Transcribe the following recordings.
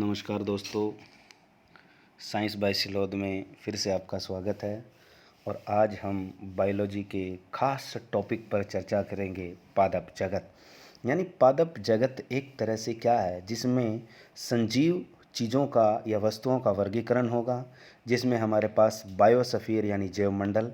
नमस्कार दोस्तों, science by सिलोद में फिर से आपका स्वागत है। और आज हम बायोलॉजी के खास टॉपिक पर चर्चा करेंगे, पादप जगत। यानी पादप जगत एक तरह से क्या है, जिसमें संजीव चीज़ों का या वस्तुओं का वर्गीकरण होगा, जिसमें हमारे पास बायोस्फीयर यानी जैवमंडल,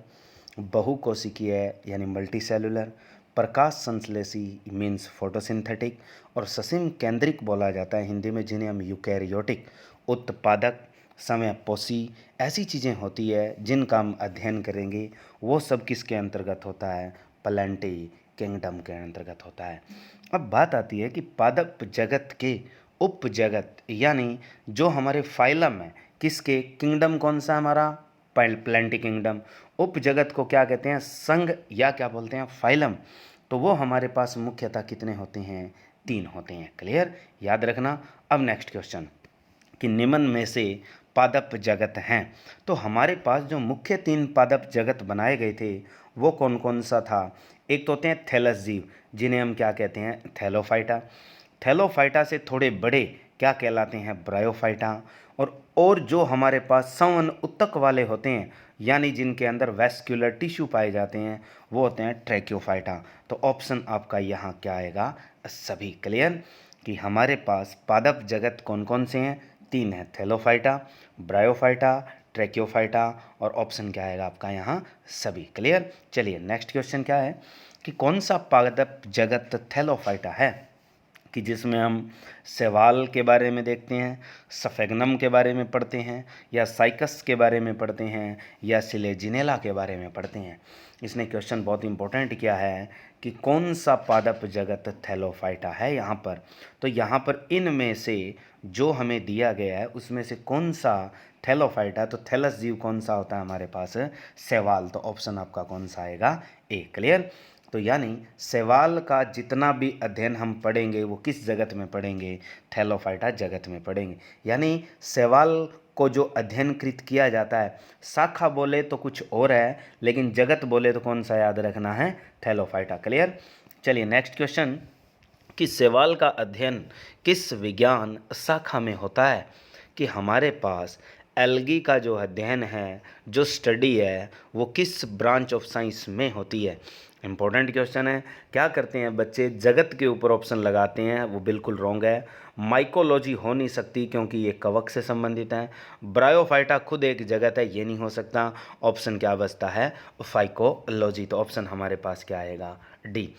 बहुकोशिकीय यानी मल्टीसेलुलर, प्रकाश संश्लेषी मीन्स फोटोसिंथेटिक, और ससीम केंद्रिक बोला जाता है हिंदी में, जिन्हें हम यूकैरियोटिक, उत्पादक, समयपोषी, ऐसी चीज़ें होती है जिनका हम अध्ययन करेंगे। वो सब किसके अंतर्गत होता है? प्लांटी किंगडम के अंतर्गत होता है। अब बात आती है कि पादप जगत के उपजगत यानी जो हमारे फाइलम है, किसके किंगडम, कौन सा हमारा? Plantae kingdom. उपजगत को क्या कहते हैं? संघ, या क्या बोलते हैं? फाइलम। तो वो हमारे पास मुख्यतः कितने होते हैं? 3 होते हैं। क्लियर? याद रखना। अब नेक्स्ट क्वेश्चन कि निम्न में से पादप जगत हैं, तो हमारे पास जो मुख्य 3 पादप जगत बनाए गए थे वो कौन कौन सा था? एक तो होते हैं थैलस जीव, जिन्हें हम क्या कहते हैं? थैलोफाइटा। थैलोफाइटा से थोड़े बड़े क्या कहलाते हैं? ब्रायोफाइटा। और जो हमारे पास संवहन उत्तक वाले होते हैं, यानी जिनके अंदर वैस्कुलर टिश्यू पाए जाते हैं, वो होते हैं ट्रैक्योफाइटा। तो ऑप्शन आपका यहाँ क्या आएगा? सभी। क्लियर कि हमारे पास पादप जगत कौन कौन से हैं? 3 हैं, थैलोफाइटा, ब्रायोफाइटा, ट्रैक्योफाइटा, और ऑप्शन क्या आएगा आपका यहाँ? सभी। क्लियर? चलिए नेक्स्ट क्वेश्चन क्या है कि कौन सा पादप जगत थैलोफाइटा है, कि जिसमें हम शैवाल के बारे में देखते हैं, सफेगनम के बारे में पढ़ते हैं, या साइकस के बारे में पढ़ते हैं, या सिलेजिनेला के बारे में पढ़ते हैं। इसने क्वेश्चन बहुत इंपॉर्टेंट किया है कि कौन सा पादप जगत थैलोफाइटा है यहाँ पर। तो यहाँ पर इनमें से जो हमें दिया गया है उसमें से कौन सा थैलोफाइटा, तो थैलस जीव कौन सा होता है हमारे पास? शैवाल। तो ऑप्शन आपका कौन सा आएगा? ए। क्लियर? तो यानी शैवाल का जितना भी अध्ययन हम पढ़ेंगे वो किस जगत में पढ़ेंगे? थैलोफाइटा जगत में पढ़ेंगे। यानी शैवाल को जो अध्ययन कृत किया जाता है, शाखा बोले तो कुछ और है, लेकिन जगत बोले तो कौन सा याद रखना है? थैलोफाइटा। क्लियर? चलिए नेक्स्ट क्वेश्चन कि शैवाल का अध्ययन किस विज्ञान शाखा में होता है? कि हमारे पास एल्गी का जो अध्ययन है, जो स्टडी है, वो किस ब्रांच ऑफ साइंस में होती है? इंपॉर्टेंट क्वेश्चन है। क्या करते हैं बच्चे? जगत के ऊपर ऑप्शन लगाते हैं, वो बिल्कुल रॉन्ग है। माइकोलॉजी हो नहीं सकती क्योंकि ये कवक से संबंधित है। ब्रायोफाइटा खुद एक जगत है, ये नहीं हो सकता। ऑप्शन क्या बचता है? फाइकोलॉजी। तो ऑप्शन हमारे पास क्या आएगा? डी।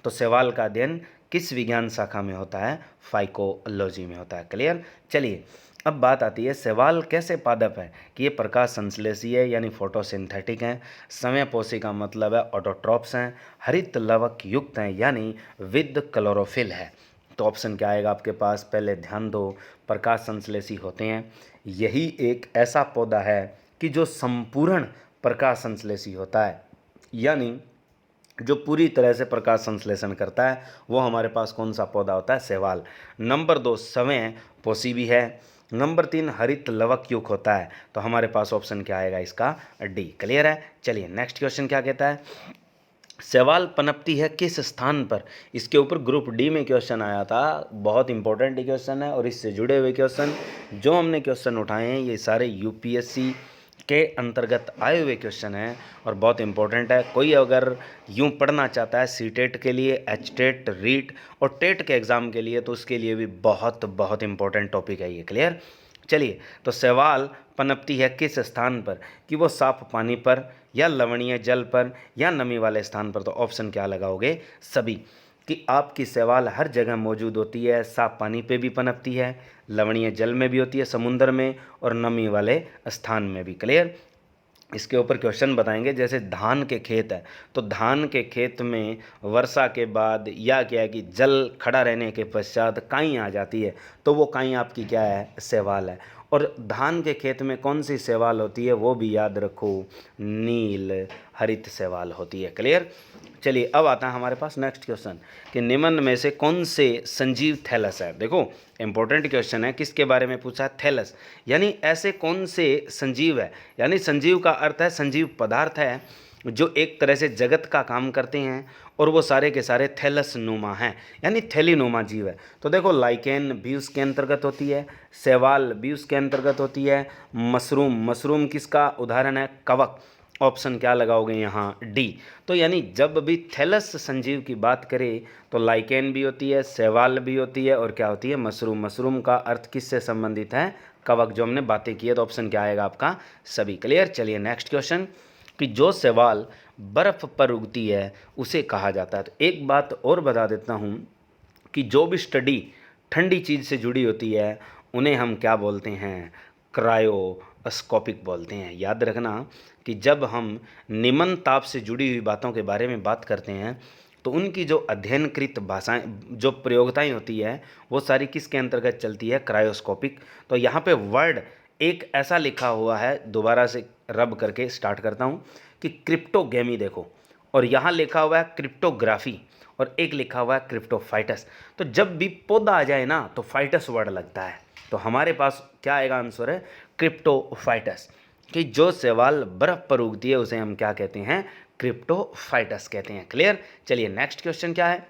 तो शैवाल का अध्ययन किस विज्ञान शाखा में होता है? फाइकोलॉजी में होता है। क्लियर? चलिए अब बात आती है शैवाल कैसे पादप है, कि ये प्रकाश संश्लेषी है यानी फोटोसिंथेटिक हैं, समयपोषी का मतलब है ऑटोट्रॉप्स हैं, हरित लवक युक्त हैं यानी विद क्लोरोफिल है। तो ऑप्शन क्या आएगा आपके पास? पहले ध्यान दो, प्रकाश संश्लेषी होते हैं। यही एक ऐसा पौधा है कि जो संपूर्ण प्रकाश संश्लेषी होता है, यानी जो पूरी तरह से प्रकाश संश्लेषण करता है, वो हमारे पास कौन सा पौधा होता है? शैवाल। नंबर 2 समय पोषी भी है। नंबर 3 हरित लवक युक्त होता है। तो हमारे पास ऑप्शन क्या आएगा इसका? डी। क्लियर है? चलिए नेक्स्ट क्वेश्चन क्या कहता है? शैवाल पनपती है किस स्थान पर? इसके ऊपर ग्रुप डी में क्वेश्चन आया था, बहुत इंपॉर्टेंट क्वेश्चन है। और इससे जुड़े हुए क्वेश्चन जो हमने क्वेश्चन उठाए हैं, ये सारे यूपीएससी के अंतर्गत आए हुए क्वेश्चन हैं और बहुत इंपॉर्टेंट है। कोई अगर यूं पढ़ना चाहता है सी टेट के लिए, एच टेट, रीट और टेट के एग्ज़ाम के लिए, तो उसके लिए भी बहुत बहुत इंपॉर्टेंट टॉपिक है ये। क्लियर? चलिए, तो शैवाल पनपती है किस स्थान पर? कि वो साफ पानी पर, या लवणीय जल पर, या नमी वाले स्थान पर। तो ऑप्शन क्या लगाओगे? सभी। कि आपकी शैवाल हर जगह मौजूद होती है, साफ पानी पे भी पनपती है, लवणीय जल में भी होती है, समुद्र में, और नमी वाले स्थान में भी। क्लियर? इसके ऊपर क्वेश्चन बताएंगे। जैसे धान के खेत है, तो धान के खेत में वर्षा के बाद या क्या है कि जल खड़ा रहने के पश्चात काई आ जाती है, तो वो काई आपकी क्या है? शैवाल है। और धान के खेत में कौन सी शैवाल होती है? वो भी याद रखो, नील हरित शैवाल होती है। क्लियर? चलिए अब आता है हमारे पास नेक्स्ट क्वेश्चन कि निम्न में से कौन से संजीव थैलस है। देखो इंपॉर्टेंट क्वेश्चन है, किसके बारे में पूछा है? थैलस। यानी ऐसे कौन से संजीव है, यानी संजीव का अर्थ है संजीव पदार्थ है, जो एक तरह से जगत का काम करते हैं, और वो सारे के सारे थैलस नुमा हैं, यानी थैलीनुमा जीव है। तो देखो लाइकेन भी उसके अंतर्गत होती है, शैवाल भी उसके अंतर्गत होती है, मशरूम किसका उदाहरण है? कवक। ऑप्शन क्या लगाओगे यहाँ? डी। तो यानी जब भी थैलस संजीव की बात करें तो लाइकेन भी होती है, शैवाल भी होती है, और क्या होती है? मशरूम का अर्थ किससे संबंधित है? कवक, जो हमने बातें की है। तो ऑप्शन क्या आएगा आपका? सभी। क्लियर। चलिए नेक्स्ट क्वेश्चन, कि जो शैवाल बर्फ पर उगती है उसे कहा जाता है। तो एक बात और बता देता हूँ कि जो भी स्टडी ठंडी चीज़ से जुड़ी होती है उन्हें हम क्या बोलते हैं? क्रायोस्कोपिक बोलते हैं। याद रखना कि जब हम निम्न ताप से जुड़ी हुई बातों के बारे में बात करते हैं तो उनकी जो अध्ययनकृत भाषाएं, जो प्रयोगताएं होती है, वो सारी किसके अंतर्गत चलती है? क्रायोस्कोपिक। तो यहाँ पे वर्ड एक ऐसा लिखा हुआ है, दोबारा से रब करके स्टार्ट करता हूँ, कि क्रिप्टोगेमी देखो, और यहाँ लिखा हुआ है क्रिप्टोग्राफी, और एक लिखा हुआ है क्रिप्टोफाइटस। तो जब भी पौधा आ जाए ना तो फाइटस वर्ड लगता है, तो हमारे पास क्या आएगा? आंसर है क्रिप्टोफाइटस। कि जो शैवाल बर्फ पर उगती है उसे हम क्या कहते हैं? क्रिप्टोफाइटस कहते हैं। क्लियर। चलिए नेक्स्ट क्वेश्चन क्या है,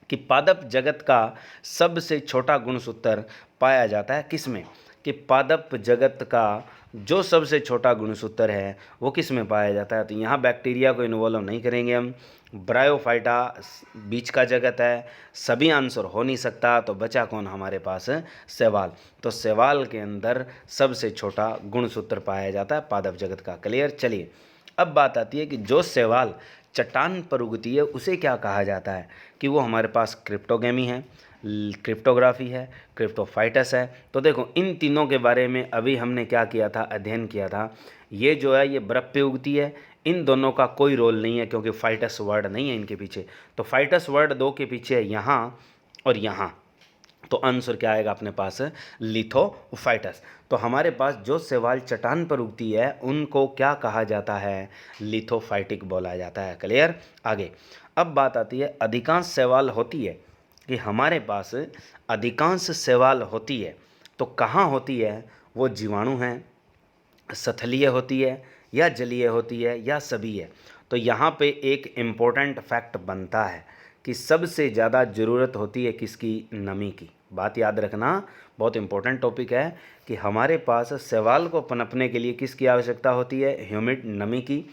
कि पादप जगत का सबसे छोटा गुणसूत्र पाया जाता है किसमें? कि पादप जगत का जो सबसे छोटा गुणसूत्र है वो किस में पाया जाता है? तो यहाँ बैक्टीरिया को इन्वॉल्व नहीं करेंगे हम। ब्रायोफाइटा बीच का जगत है, सभी आंसर हो नहीं सकता, तो बचा कौन हमारे पास? शैवाल। तो शैवाल के अंदर सबसे छोटा गुणसूत्र पाया जाता है पादप जगत का। क्लियर। चलिए अब बात आती है कि जो शैवाल चट्टान पर उगती है उसे क्या कहा जाता है? कि वो हमारे पास क्रिप्टोगेमी है, क्रिप्टोग्राफी है, क्रिप्टोफाइटस है। तो देखो इन तीनों के बारे में अभी हमने क्या किया था? अध्ययन किया था। ये जो है ये बर्फ पे उगती है, इन दोनों का कोई रोल नहीं है क्योंकि फाइटस वर्ड नहीं है इनके पीछे। तो फाइटस वर्ड दो के पीछे है यहाँ और यहाँ, तो आंसर क्या आएगा अपने पास? लिथोफाइटस। तो हमारे पास जो शैवाल चट्टान पर उगती है उनको क्या कहा जाता है? लिथोफाइटिक बोला जाता है। क्लियर। आगे अब बात आती है, अधिकांश शैवाल होती है, कि हमारे पास अधिकांश शैवाल होती है तो कहाँ होती है? वो जीवाणु हैं, स्थलीय होती है, या जलीय होती है, या सभी है? तो यहाँ पे एक इम्पोर्टेंट फैक्ट बनता है कि सबसे ज़्यादा ज़रूरत होती है किसकी? नमी की। बात याद रखना, बहुत इंपॉर्टेंट टॉपिक है कि हमारे पास शैवाल को पनपने के लिए किसकी आवश्यकता होती है? ह्यूमिड, नमी की।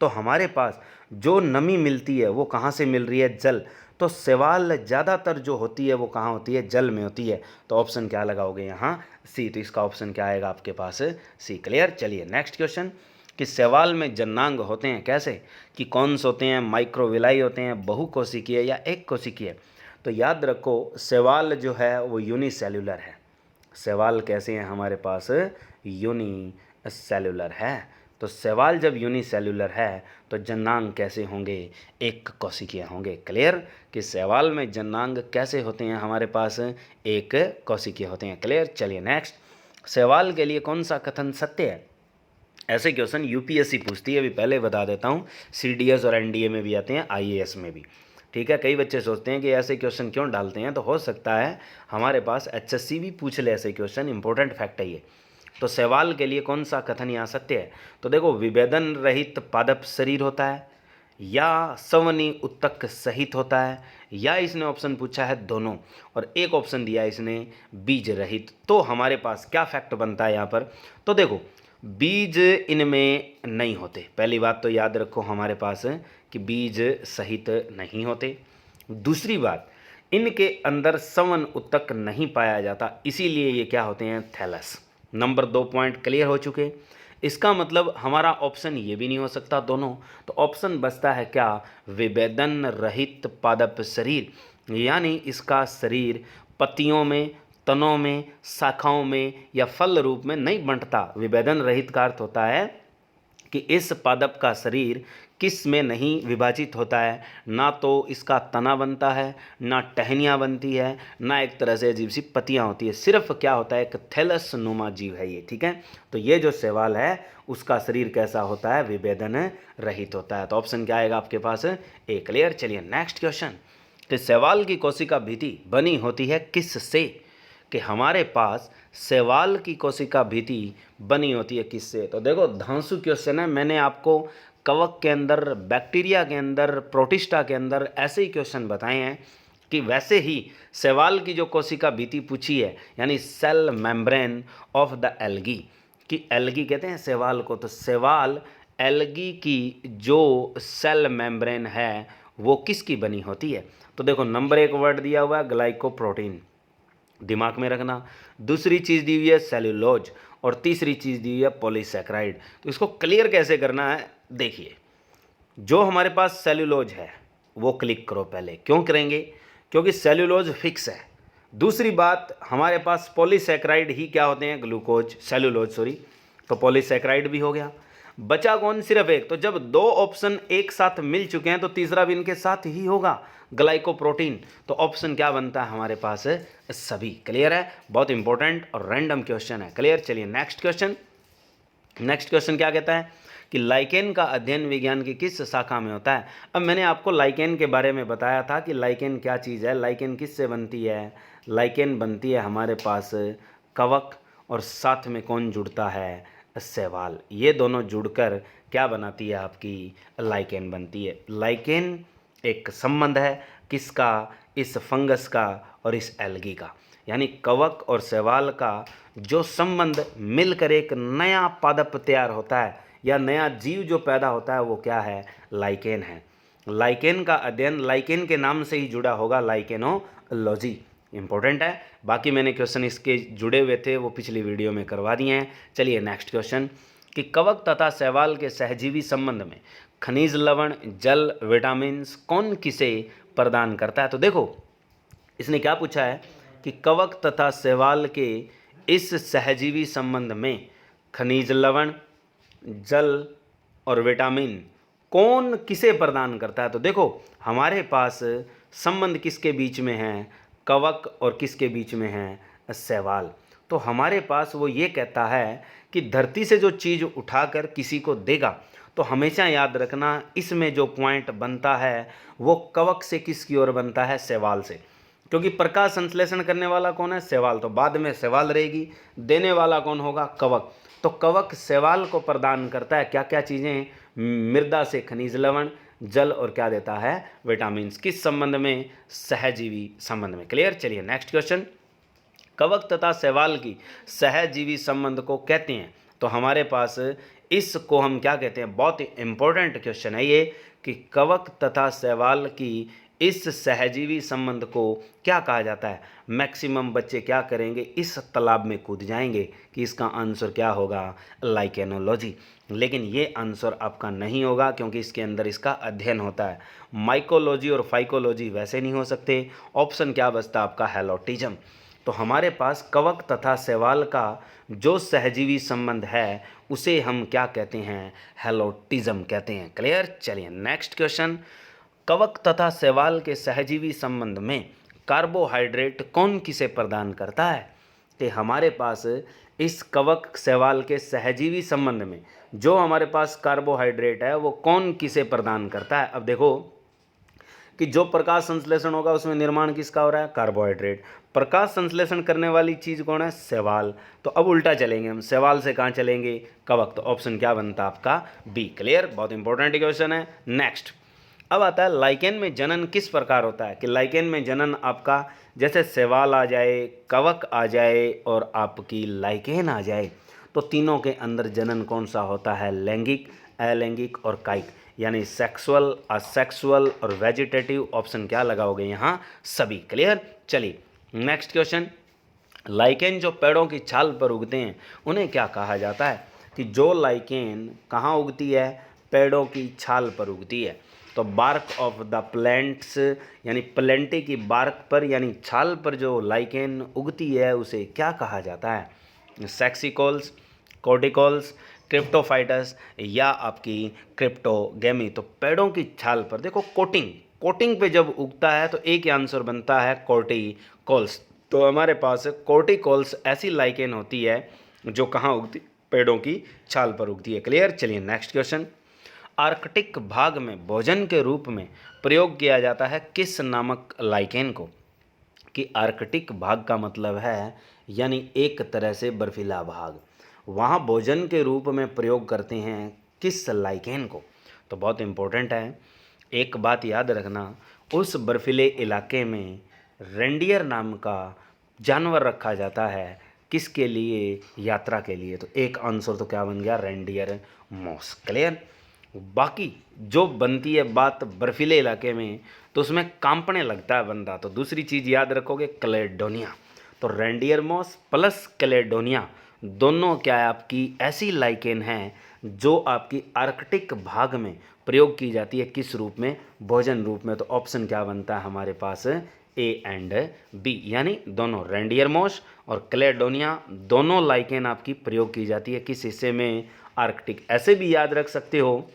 तो हमारे पास जो नमी मिलती है वो कहाँ से मिल रही है? जल। तो शैवाल ज़्यादातर जो होती है वो कहाँ होती है? जल में होती है। तो ऑप्शन क्या लगाओगे यहाँ? सी। तो इसका ऑप्शन क्या आएगा आपके पास? सी। क्लियर। चलिए नेक्स्ट क्वेश्चन, कि शैवाल में जन्नांग होते हैं कैसे? कि कौन से होते हैं? माइक्रोविलाई होते हैं, बहुकोशिकीय, या एक कोशिकीय? तो याद रखो शैवाल जो है वो यूनिसेल्युलर है। शैवाल कैसे हैं हमारे पास? यूनिसेल्युलर है। तो शैवाल जब यूनिसेल्युलर है तो जन्नांग कैसे होंगे? एक कोशिकीय होंगे। क्लियर। कि शैवाल में जन्नांग कैसे होते हैं हमारे पास? एक कोशिकीय होते हैं। क्लियर। चलिए नेक्स्ट, शैवाल के लिए कौन सा कथन सत्य है? ऐसे क्वेश्चन यूपीएससी पूछती है, अभी पहले बता देता हूँ। सीडीएस और एनडीए में भी आते हैं, आईएएस में भी। ठीक है। कई बच्चे सोचते हैं कि ऐसे क्वेश्चन क्यों डालते हैं, तो हो सकता है हमारे पास एचएससी भी पूछ ले ऐसे क्वेश्चन। इंपॉर्टेंट फैक्ट है ये। तो शैवाल के लिए कौन सा कथन यहाँ सत्य है? तो देखो विभेदन रहित पादप शरीर होता है, या सवनी उत्तक सहित होता है, या इसने ऑप्शन पूछा है दोनों, और एक ऑप्शन दिया है इसने बीज रहित। तो हमारे पास क्या फैक्ट बनता है यहाँ पर? तो देखो बीज इनमें नहीं होते, पहली बात तो याद रखो हमारे पास कि बीज सहित नहीं होते। दूसरी बात, इनके अंदर सवन उत्तक नहीं पाया जाता, इसीलिए ये क्या होते हैं? थैलस। नंबर 2 पॉइंट क्लियर हो चुके। इसका मतलब हमारा ऑप्शन ये भी नहीं हो सकता दोनों, तो ऑप्शन बचता है क्या? विभेदन रहित पादप शरीर, यानी इसका शरीर पत्तियों में, तनों में, शाखाओं में या फल रूप में नहीं बंटता। विभेदन रहित का अर्थ होता है कि इस पादप का शरीर किस में नहीं विभाजित होता है, ना तो इसका तना बनता है, ना टहनियाँ बनती है, ना एक तरह से अजीब सी पत्तियाँ होती है। सिर्फ क्या होता है? एक थैलस नुमा जीव है ये। ठीक है। तो ये जो शैवाल है उसका शरीर कैसा होता है? विभेदन रहित होता है। तो ऑप्शन क्या आएगा आपके पास? ए। क्लियर। चलिए नेक्स्ट क्वेश्चन, कि शैवाल की कोशिका भित्ति बनी होती है किस से? कि हमारे पास शैवाल की कोशिका भित्ति बनी होती है किससे? तो देखो धांसू क्वेश्चन है, मैंने आपको कवक के अंदर, बैक्टीरिया के अंदर, प्रोटिस्टा के अंदर ऐसे ही क्वेश्चन बताए हैं कि वैसे ही शैवाल की जो कोशिका भित्ति पूछी है, यानी cell membrane of the algae, कि एल्गी कहते हैं शैवाल को, तो शैवाल एल्गी की जो सेल मेम्ब्रेन है वो किसकी बनी होती है। तो देखो नंबर 1 वर्ड दिया हुआ है ग्लाइकोप्रोटीन, दिमाग में रखना। दूसरी चीज़ दी हुई है सेल्यूलोज, और तीसरी चीज़ दी हुई है पॉलीसैकेराइड। तो इसको क्लियर कैसे करना है, देखिए जो हमारे पास सेल्यूलोज है वो क्लिक करो पहले। क्यों करेंगे, क्योंकि सेल्यूलोज फिक्स है। दूसरी बात, हमारे पास पॉलीसैकेराइड ही क्या होते हैं, ग्लूकोज, सेल्यूलोज सॉरी, तो पॉलीसैकेराइड भी हो गया। बचा कौन, सिर्फ एक। तो जब दो ऑप्शन एक साथ मिल चुके हैं तो तीसरा भी इनके साथ ही होगा, ग्लाइकोप्रोटीन। तो ऑप्शन क्या बनता है हमारे पास, सभी। क्लियर है, बहुत इंपॉर्टेंट और रैंडम क्वेश्चन है। क्लियर, चलिए नेक्स्ट क्वेश्चन। नेक्स्ट क्वेश्चन क्या कहता है कि लाइकेन का अध्ययन विज्ञान की किस शाखा में होता है। अब मैंने आपको लाइकेन के बारे में बताया था कि लाइकेन क्या चीज़ है, लाइकेन किससे बनती है। लाइकेन बनती है हमारे पास कवक, और साथ में कौन जुड़ता है, शैवाल। ये दोनों जुड़कर क्या बनाती है, आपकी लाइकेन बनती है। लाइकेन एक संबंध है किसका, इस फंगस का और इस एल्गी का, यानी कवक और शैवाल का जो संबंध मिलकर एक नया पादप तैयार होता है या नया जीव जो पैदा होता है वो क्या है, लाइकेन है। लाइकेन का अध्ययन लाइकेन के नाम से ही जुड़ा होगा, लाइकेनोलॉजी। इंपॉर्टेंट है। बाकी मैंने क्वेश्चन इसके जुड़े हुए थे वो पिछली वीडियो में करवा दिए हैं। चलिए नेक्स्ट क्वेश्चन, कि कवक तथा शैवाल के सहजीवी संबंध में खनिज लवण, जल, विटामिन्स कौन किसे प्रदान करता है। तो देखो इसने क्या पूछा है कि कवक तथा शैवाल के इस सहजीवी संबंध में खनिज लवण, जल और विटामिन कौन किसे प्रदान करता है। तो देखो हमारे पास संबंध किसके बीच में है, कवक, और किसके बीच में है, शैवाल। तो हमारे पास वो ये कहता है कि धरती से जो चीज़ उठाकर किसी को देगा, तो हमेशा याद रखना इसमें जो पॉइंट बनता है वो कवक से किसकी ओर बनता है, शैवाल से। क्योंकि प्रकाश संश्लेषण करने वाला कौन है, शैवाल, तो बाद में शैवाल रहेगी। देने वाला कौन होगा, कवक। तो कवक शैवाल को प्रदान करता है क्या क्या चीज़ें, मृदा से खनिज लवण, जल, और क्या देता है, विटामिन। किस संबंध में, सहजीवी संबंध में। क्लियर, चलिए नेक्स्ट क्वेश्चन। कवक तथा शैवाल की सहजीवी संबंध को कहते हैं, तो हमारे पास इसको हम क्या कहते हैं, बहुत ही इंपॉर्टेंट क्वेश्चन है ये, कि कवक तथा शैवाल की इस सहजीवी संबंध को क्या कहा जाता है। मैक्सिमम बच्चे क्या करेंगे, इस तालाब में कूद जाएंगे कि इसका आंसर क्या होगा, लाइकेनोलॉजी। लेकिन ये आंसर आपका नहीं होगा क्योंकि इसके अंदर इसका अध्ययन होता है। माइकोलॉजी और फाइकोलॉजी वैसे नहीं हो सकते। ऑप्शन क्या बचता आपका, हेलोटिज्म। तो हमारे पास कवक तथा शैवाल का जो सहजीवी संबंध है उसे हम क्या कहते हैं, हेलोटिज्म कहते हैं। क्लियर, चलिए नेक्स्ट क्वेश्चन। कवक तथा शैवाल के सहजीवी संबंध में कार्बोहाइड्रेट कौन किसे प्रदान करता है। तो हमारे पास इस कवक शैवाल के सहजीवी संबंध में जो हमारे पास कार्बोहाइड्रेट है वो कौन किसे प्रदान करता है। अब देखो कि जो प्रकाश संश्लेषण होगा उसमें निर्माण किसका हो रहा है, कार्बोहाइड्रेट। प्रकाश संश्लेषण करने वाली चीज़ कौन है, शैवाल। तो अब उल्टा चलेंगे हम, शैवाल से कहाँ चलेंगे, कवक। तो ऑप्शन क्या बनता आपका, बी। क्लियर, बहुत इंपॉर्टेंट क्वेश्चन है। नेक्स्ट, अब आता है लाइकेन में जनन किस प्रकार होता है। कि लाइकेन में जनन आपका जैसे शैवाल आ जाए, कवक आ जाए और आपकी लाइकेन आ जाए, तो तीनों के अंदर जनन कौन सा होता है, लैंगिक, अलैंगिक और कायिक, यानी सेक्सुअल, असेक्सुअल और वेजिटेटिव। ऑप्शन क्या लगाओगे यहाँ, सभी। क्लियर, चलिए नेक्स्ट क्वेश्चन। लाइकेन जो पेड़ों की छाल पर उगते हैं उन्हें क्या कहा जाता है। कि जो लाइकेन कहाँ उगती है, पेड़ों की छाल पर उगती है। तो बार्क ऑफ द प्लांट्स, यानी प्लेंटी की बार्क पर यानी छाल पर जो लाइकेन उगती है उसे क्या कहा जाता है, सेक्सिकोल्स, कॉर्टिकॉल्स, क्रिप्टोफाइटस या आपकी क्रिप्टोगेमी। तो पेड़ों की छाल पर देखो कोटिंग, कोटिंग पे जब उगता है तो एक ही आंसर बनता है कॉर्टिकॉल्स। तो हमारे पास कॉर्टिकॉल्स ऐसी लाइकेन होती है जो कहाँ उगती, पेड़ों की छाल पर उगती है। क्लियर, चलिए नेक्स्ट क्वेश्चन। आर्कटिक भाग में भोजन के रूप में प्रयोग किया जाता है किस नामक लाइकेन को। कि आर्कटिक भाग का मतलब है यानी एक तरह से बर्फीला भाग, वहाँ भोजन के रूप में प्रयोग करते हैं किस लाइकेन को। तो बहुत इम्पोर्टेंट है। एक बात याद रखना, उस बर्फीले इलाके में रेंडियर नाम का जानवर रखा जाता है, किसके लिए? यात्रा के लिए। तो एक आंसर तो क्या बन गया? Reindeer moss. क्लियर? बाकी जो बनती है बात बर्फीले इलाके में, तो उसमें कांपने लगता है बंदा। तो दूसरी चीज़ याद रखोगे, कैलेडोनिया। तो रेंडियर मॉस प्लस कैलेडोनिया दोनों क्या है? आपकी ऐसी लाइकेन है जो आपकी आर्कटिक भाग में प्रयोग की जाती है। किस रूप में? भोजन रूप में। तो ऑप्शन क्या बनता है हमारे पास? ए एंड बी, यानी दोनों रेंडियर मॉस और कैलेडोनिया दोनों लाइकेन आपकी प्रयोग की जाती है किस हिस्से में? आर्कटिक। ऐसे भी याद रख सकते हो,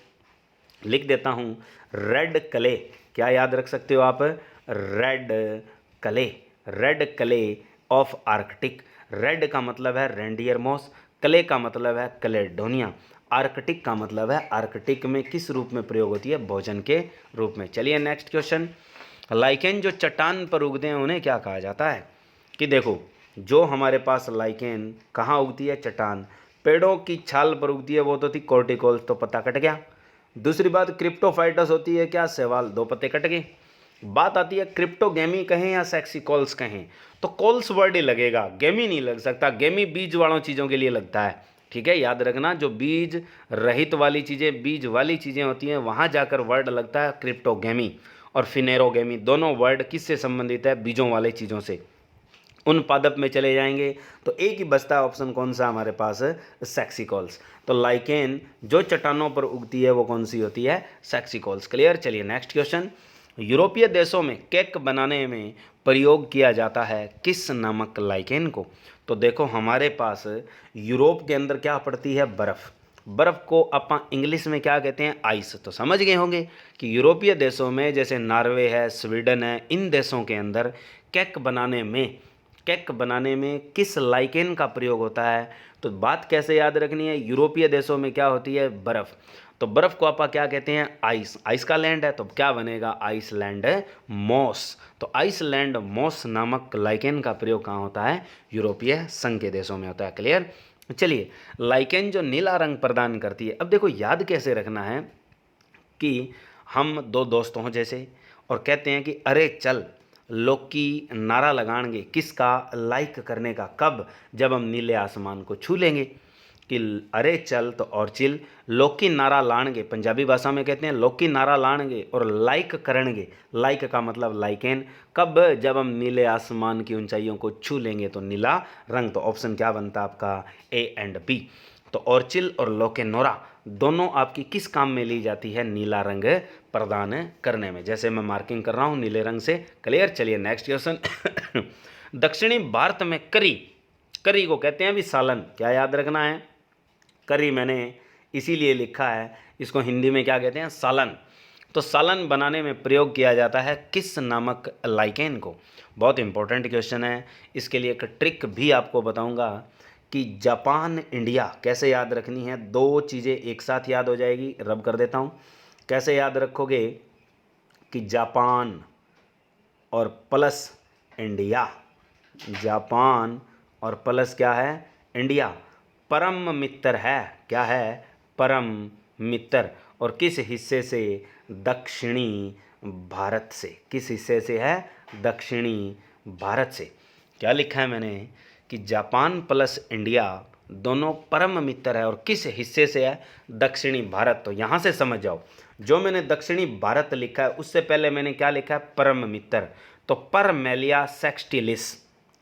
लिख देता हूँ, रेड क्ले। क्या याद रख सकते हो आप? Red clay, red clay of Arctic. Red का मतलब है रेंडियर मॉस, क्ले का मतलब है कैलेडोनिया, आर्कटिक का मतलब है आर्कटिक में किस रूप में प्रयोग होती है? भोजन के रूप में। चलिए नेक्स्ट क्वेश्चन। लाइकेन जो चट्टान पर उगते हैं उन्हें क्या कहा जाता है? कि देखो, जो हमारे पास लाइकेन कहाँ उगती है? चट्टान। पेड़ों की छाल पर उगती है, वो तो थी कॉर्टिकोल्स, तो पत्ता कट गया। दूसरी बात, क्रिप्टोफाइटस होती है क्या? शैवाल, दो पत्ते कट गए। बात आती है क्रिप्टोगेमी कहें या सेक्सिकॉल्स कहें, तो कॉल्स वर्ड ही लगेगा, गेमी नहीं लग सकता। गेमी बीज वालों चीज़ों के लिए लगता है, ठीक है, याद रखना। जो बीज रहित वाली चीज़ें, बीज वाली चीज़ें होती हैं, वहाँ जाकर वर्ड लगता है क्रिप्टोगेमी। और फिनेरोगेमी दोनों वर्ड किससे संबंधित है? बीजों वाले चीज़ों से। उन पादप में चले जाएंगे तो एक ही बचता है ऑप्शन, कौन सा हमारे पास? सेक्सिकॉल्स। तो लाइकेन जो चट्टानों पर उगती है वो कौन सी होती है? सेक्सिकॉल्स। क्लियर? चलिए नेक्स्ट क्वेश्चन। यूरोपीय देशों में केक बनाने में प्रयोग किया जाता है किस नामक लाइकेन को? तो देखो, हमारे पास यूरोप के अंदर क्या पड़ती है? बर्फ़। बर्फ़ को अपन इंग्लिश में क्या कहते हैं? आइस। तो समझ गए होंगे कि यूरोपीय देशों में, जैसे नॉर्वे है, स्वीडन है, इन देशों के अंदर केक बनाने में किस लाइकेन का प्रयोग होता है? तो बात कैसे याद रखनी है? यूरोपीय देशों में क्या होती है? बर्फ़। तो बर्फ़ को आप क्या कहते हैं? आइस। आइस का लैंड है, तो क्या बनेगा? Iceland moss. तो आइसलैंड मॉस नामक लाइकेन का प्रयोग कहाँ होता है? यूरोपीय संघ के देशों में होता है। क्लियर? चलिए, लाइकेन जो नीला रंग प्रदान करती है, अब देखो याद कैसे रखना है कि हम दो दोस्त हों जैसे, और कहते हैं कि अरे चल, लोकी नारा लगाएंगे किसका? लाइक करने का। कब? जब हम नीले आसमान को छू लेंगे। कि अरे चल तो और चिल, लोकी नारा लाणगे, पंजाबी भाषा में कहते हैं लोकी नारा लाणगे, और लाइक करेंगे। लाइक का मतलब लाइकेन। कब? जब हम नीले आसमान की ऊंचाइयों को छू लेंगे। तो नीला रंग। तो ऑप्शन क्या बनता है आपका? A and B. तो ऑर्चिल और लोकेनोरा दोनों आपकी किस काम में ली जाती है? नीला रंग प्रदान करने में। जैसे मैं मार्किंग कर रहा हूँ नीले रंग से। क्लियर? चलिए नेक्स्ट क्वेश्चन। दक्षिणी भारत में करी, करी को कहते हैं भी सालन। क्या याद रखना है? करी मैंने इसीलिए लिखा है, इसको हिंदी में क्या कहते हैं? सालन। तो सालन बनाने में प्रयोग किया जाता है किस नामक लाइकेन को? बहुत इंपॉर्टेंट क्वेश्चन है। इसके लिए एक ट्रिक भी आपको बताऊंगा कि जापान इंडिया कैसे याद रखनी है। दो चीज़ें एक साथ याद हो जाएगी, रब कर देता हूँ। कैसे याद रखोगे कि जापान और प्लस इंडिया, जापान और प्लस क्या है? इंडिया परम मित्र है। क्या है? परम मित्र। और किस हिस्से से? दक्षिणी भारत से। किस हिस्से से है? दक्षिणी भारत से। क्या लिखा है मैंने कि जापान प्लस इंडिया दोनों परम मित्र है, और किस हिस्से से है? दक्षिणी भारत। तो यहाँ से समझ जाओ, जो मैंने दक्षिणी भारत लिखा है उससे पहले मैंने क्या लिखा है? परम मित्र। तो परमेलिया सेक्सटिलिस,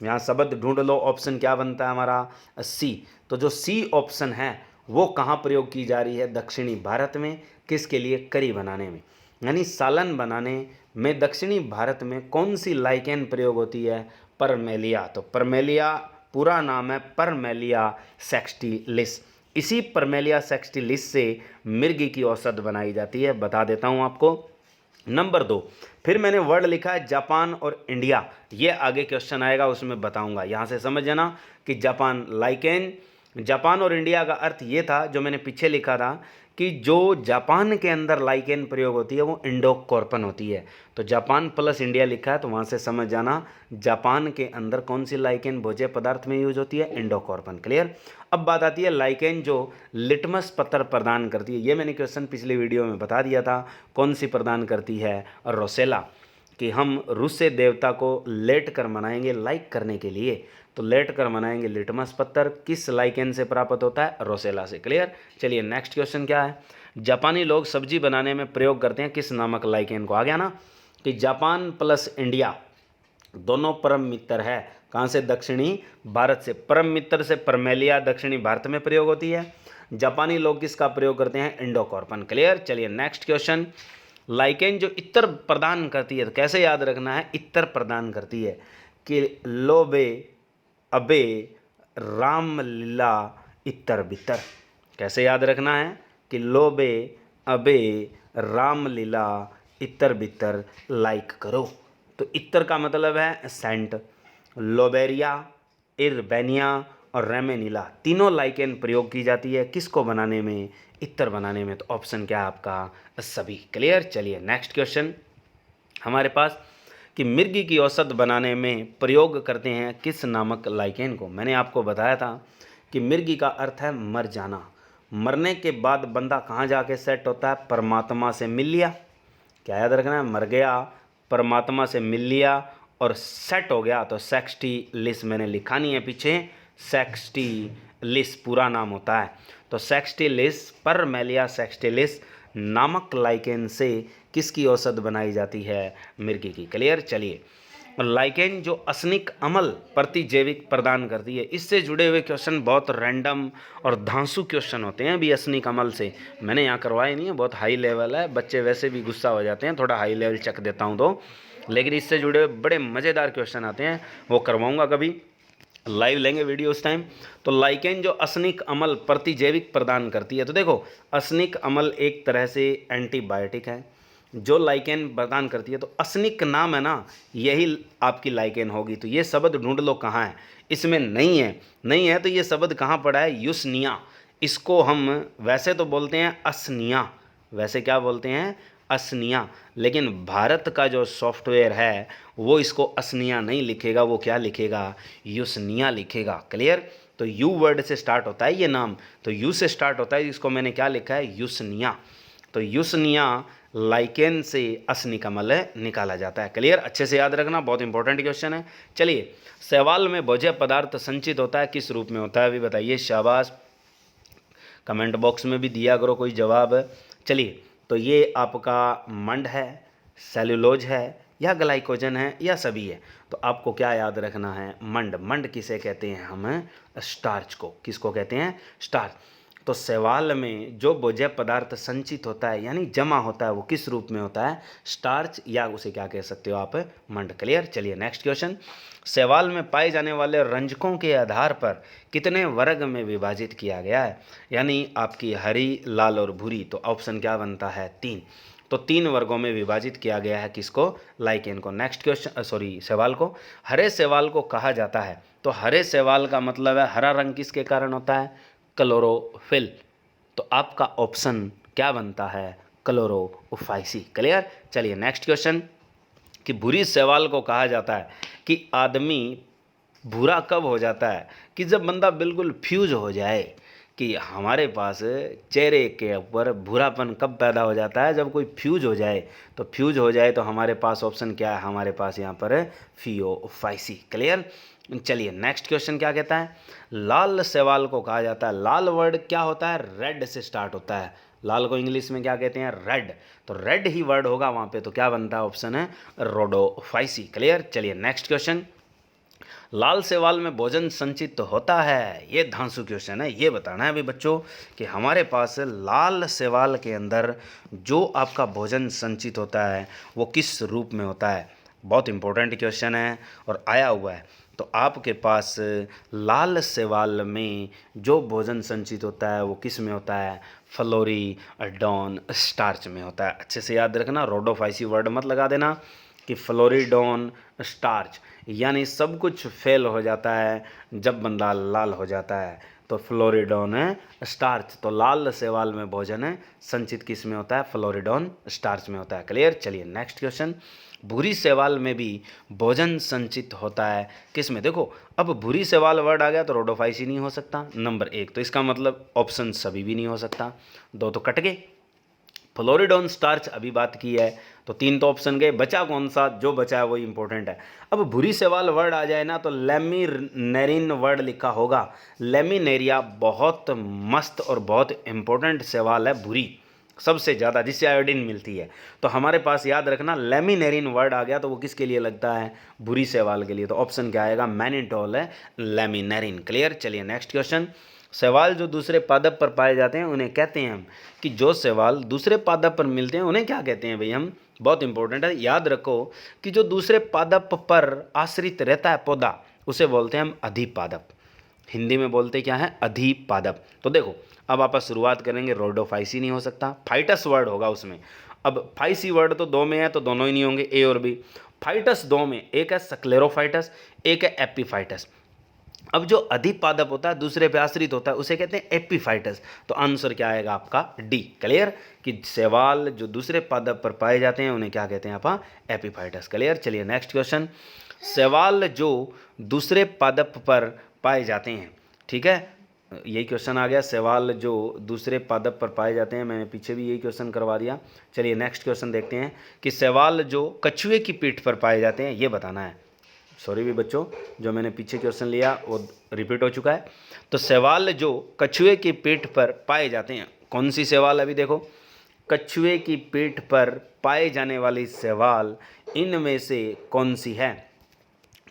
यहाँ शब्द ढूंढ लो, ऑप्शन क्या बनता है हमारा? सी। तो जो सी ऑप्शन है वो कहाँ प्रयोग की जा रही है? दक्षिणी भारत में। किसके लिए? करी बनाने में, यानी सालन बनाने में दक्षिणी भारत में कौन सी लाइकेन प्रयोग होती है? परमेलिया। तो परमेलिया पूरा नाम है परमेलिया सेक्सटिलिस। इसी परमेलिया सेक्सटिलिस से मिर्गी की औषध बनाई जाती है, बता देता हूँ आपको। नंबर 2, फिर मैंने वर्ड लिखा है जापान और इंडिया, ये आगे क्वेश्चन आएगा उसमें बताऊंगा। यहाँ से समझ जाना कि जापान लाइकेन, जापान और इंडिया का अर्थ ये था जो मैंने पीछे लिखा था कि जो जापान के अंदर लाइकेन प्रयोग होती है वो इंडोकॉर्पन होती है। तो जापान प्लस इंडिया लिखा है तो वहाँ से समझ जाना जापान के अंदर कौन सी लाइकेन भोज्य पदार्थ में यूज होती है, इंडोकॉर्पन। क्लियर। अब बात आती है लाइकेन जो लिटमस पत्र प्रदान करती है। ये मैंने क्वेश्चन पिछले वीडियो में बता दिया था, कौन सी प्रदान करती है, रोसेला, कि हम रूसे देवता को लेट कर मनाएंगे लाइक करने के लिए, तो लेट कर मनाएंगे लिटमस पत्थर, किस लाइकेन से प्राप्त होता है, रोसेला से। क्लियर। चलिए नेक्स्ट क्वेश्चन क्या है, जापानी लोग सब्जी बनाने में प्रयोग करते हैं किस नामक लाइकेन को। आ गया ना कि जापान प्लस इंडिया दोनों परम मित्र है, कहाँ से, दक्षिणी भारत से। परम मित्र से परमेलिया दक्षिणी भारत में प्रयोग होती है, जापानी लोग किसका प्रयोग करते हैं, इंडोकॉर्पन। क्लियर। चलिए नेक्स्ट क्वेश्चन, लाइकेन जो इत्र प्रदान करती है, तो कैसे याद रखना है, इत्र प्रदान करती है कि लोबे अबे रामलीला इतर बितर। कैसे याद रखना है कि लोबे अबे रामलीला इतर बितर लाइक करो। तो इतर का मतलब है सेंट, लोबेरिया, इरबेनिया और रेमेनिला तीनों लाइकेन प्रयोग की जाती है किसको बनाने में, इतर बनाने में। तो ऑप्शन क्या है आपका, सभी। क्लियर। चलिए नेक्स्ट क्वेश्चन हमारे पास कि मिर्गी की औषध बनाने में प्रयोग करते हैं किस नामक लाइकेन को। मैंने आपको बताया था कि मिर्गी का अर्थ है मर जाना, मरने के बाद बंदा कहाँ जाके सेट होता है, परमात्मा से मिल लिया। क्या याद रखना है, मर गया, परमात्मा से मिल लिया और सेट हो गया, तो सेक्सटिलिस मैंने लिखा नहीं है पीछे, सेक्सटिलिस पूरा नाम होता है। तो सेक्सटिलिस परमेलिया सेक्सटिलिस नामक लाइकेन से किसकी औषध बनाई जाती है, मिर्गी की। क्लियर। चलिए लाइकेन जो असनिक अम्ल प्रतिजैविक प्रदान करती है, इससे जुड़े हुए क्वेश्चन बहुत रैंडम और धांसू क्वेश्चन होते हैं अभी असनिक अम्ल से। मैंने यहाँ करवाए नहीं है, बहुत हाई लेवल है, बच्चे वैसे भी गुस्सा हो जाते हैं, थोड़ा हाई लेवल चेक देता हूँ तो, लेकिन इससे जुड़े हुए बड़े मज़ेदार क्वेश्चन आते हैं, वो करवाऊँगा कभी, लाइव लेंगे वीडियो उस टाइम। तो लाइकेन जो असनिक अम्ल प्रतिजैविक प्रदान करती है, तो देखो असनिक अम्ल एक तरह से एंटीबायोटिक है जो लाइकेन प्रदान करती है, तो असनिक नाम है ना, यही आपकी लाइकेन होगी। तो ये शब्द ढूंढ लो कहाँ है, इसमें नहीं है, नहीं है तो ये शब्द कहाँ पड़ा है, युसनिया। इसको हम वैसे तो बोलते हैं असनिया, वैसे क्या बोलते हैं, असनिया, लेकिन भारत का जो सॉफ्टवेयर है वो इसको असनिया नहीं लिखेगा, वो क्या लिखेगा, युसनिया लिखेगा। क्लियर। तो यू वर्ड से स्टार्ट होता है ये नाम, तो यू से स्टार्ट होता है, इसको मैंने क्या लिखा है, युसनिया। तो युसनिया लाइकेन से असनिक अम्ल निकाला जाता है। क्लियर। अच्छे से याद रखना, बहुत इंपॉर्टेंट क्वेश्चन है। चलिए शैवाल में भोज्य पदार्थ संचित होता है किस रूप में होता है, अभी बताइए, शाबाश, कमेंट बॉक्स में भी दिया करो कोई जवाब। चलिए तो ये आपका मंड है, सेलुलोज है, या ग्लाइकोजन है, या सभी है। तो आपको क्या याद रखना है, मंड। मंड किसे कहते हैं हम, स्टार्च को। किसको कहते हैं, स्टार्च। तो शैवाल में जो भोज्य पदार्थ संचित होता है यानी जमा होता है वो किस रूप में होता है, स्टार्च, या उसे क्या कह सकते हो आप, मंड। क्लियर। चलिए नेक्स्ट क्वेश्चन, शैवाल में पाए जाने वाले रंजकों के आधार पर कितने वर्ग में विभाजित किया गया है, यानी आपकी हरी, लाल और भूरी। तो ऑप्शन क्या बनता है, 3। तो 3 वर्गों में विभाजित किया गया है किसको, लाइकेन को। नेक्स्ट क्वेश्चन, सॉरी शैवाल को। हरे शैवाल को कहा जाता है, तो हरे शैवाल का मतलब है हरा रंग किसके कारण होता है, क्लोरोफिल। तो आपका ऑप्शन क्या बनता है, क्लोरोफाइसी। क्लियर। चलिए नेक्स्ट क्वेश्चन, कि भूरी शैवाल को कहा जाता है कि आदमी भूरा कब हो जाता है, कि जब बंदा बिल्कुल फ्यूज हो जाए, कि हमारे पास चेहरे के ऊपर भूरापन कब पैदा हो जाता है, जब कोई फ्यूज हो जाए। तो फ्यूज हो जाए तो हमारे पास ऑप्शन क्या है, हमारे पास यहाँ पर फियोफाइसी। क्लियर। चलिए नेक्स्ट क्वेश्चन क्या कहता है, लाल शैवाल को कहा जाता है, लाल वर्ड क्या होता है, रेड से स्टार्ट होता है, लाल को इंग्लिश में क्या कहते हैं, रेड। तो रेड ही वर्ड होगा वहाँ पे, तो क्या बनता है, ऑप्शन है रोडोफाइसी। क्लियर। चलिए नेक्स्ट क्वेश्चन, लाल शैवाल में भोजन संचित तो होता है, ये धांसू क्वेश्चन है, ये बताना है अभी बच्चों कि हमारे पास लाल शैवाल के अंदर जो आपका भोजन संचित होता है वो किस रूप में होता है। बहुत इंपॉर्टेंट क्वेश्चन है और आया हुआ है। तो आपके पास लाल शैवाल में जो भोजन संचित होता है वो किस में होता है, फ्लोरीडॉन स्टार्च में होता है। अच्छे से याद रखना, रोडोफाइसी वर्ड मत लगा देना कि फ्लोरिडॉन स्टार्च, यानी सब कुछ फेल हो जाता है जब बंदा लाल हो जाता है। तो फ्लोरिडोन स्टार्च, तो लाल शैवाल में भोजन संचित किस में होता है? फ्लोरिडोन स्टार्च में होता है। क्लियर। चलिए नेक्स्ट क्वेश्चन, भूरी शैवाल में भी भोजन संचित होता है किस में? देखो अब भूरी शैवाल वर्ड आ गया तो रोडोफाइसी नहीं हो सकता नंबर 1, तो इसका मतलब ऑप्शन सभी भी नहीं हो सकता, 2 तो कट गए। फ्लोरिडोन स्टार्च अभी बात की है तो 3 तो ऑप्शन गए, बचा कौन सा? जो बचा है वही इंपॉर्टेंट है। अब भूरी शैवाल वर्ड आ जाए ना तो लेमिनेरिन वर्ड लिखा होगा। लेमिनेरिया बहुत मस्त और बहुत इंपॉर्टेंट शैवाल है भूरी, सबसे ज़्यादा जिससे आयोडीन मिलती है। तो हमारे पास याद रखना लेमिनेरिन वर्ड आ गया तो वो किसके लिए लगता है? भूरी शैवाल के लिए। तो ऑप्शन क्या आएगा? मैनिटोल है लेमिनेरिन। क्लियर। चलिए नेक्स्ट क्वेश्चन, शैवाल जो दूसरे पादप पर पाए जाते हैं उन्हें कहते हैं हम, कि जो शैवाल दूसरे पादप पर मिलते हैं उन्हें क्या कहते हैं भाई हम? बहुत इंपॉर्टेंट है, याद रखो कि जो दूसरे पादप पर आश्रित रहता है पौधा उसे बोलते हैं हम अधिपादप। हिंदी में बोलते क्या है? अधिपादप। तो देखो अब आप शुरुआत करेंगे, रोडोफाइसी नहीं हो सकता, फाइटस वर्ड होगा उसमें। अब फाइसी वर्ड तो 2 में है तो दोनों ही नहीं होंगे, ए और बी। फाइटस 2 में, एक है स्क्लेरोफाइटस, एक है एपीफाइटस। अब जो अधिपादप होता है दूसरे पे आश्रित होता है उसे कहते हैं एपीफाइटस। तो आंसर क्या आएगा आपका? डी। क्लियर। कि शैवाल जो दूसरे पादप पर पाए जाते हैं उन्हें क्या कहते हैं आप? एपीफाइटस। क्लियर। चलिए नेक्स्ट क्वेश्चन, शैवाल जो दूसरे पादप पर पाए जाते हैं, ठीक है, यही क्वेश्चन आ गया, शैवाल जो दूसरे पादप पर पाए जाते हैं, मैंने पीछे भी यही क्वेश्चन करवा दिया। चलिए नेक्स्ट क्वेश्चन देखते हैं कि शैवाल जो कछुए की पीठ पर पाए जाते हैं ये बताना है। सॉरी भी बच्चों, जो मैंने पीछे क्वेश्चन लिया वो रिपीट हो चुका है। तो शैवाल जो कछुए की पीठ पर पाए जाते हैं, कौन सी शैवाल? अभी देखो, कछुए की पीठ पर पाए जाने वाली शैवाल इनमें से कौन सी है?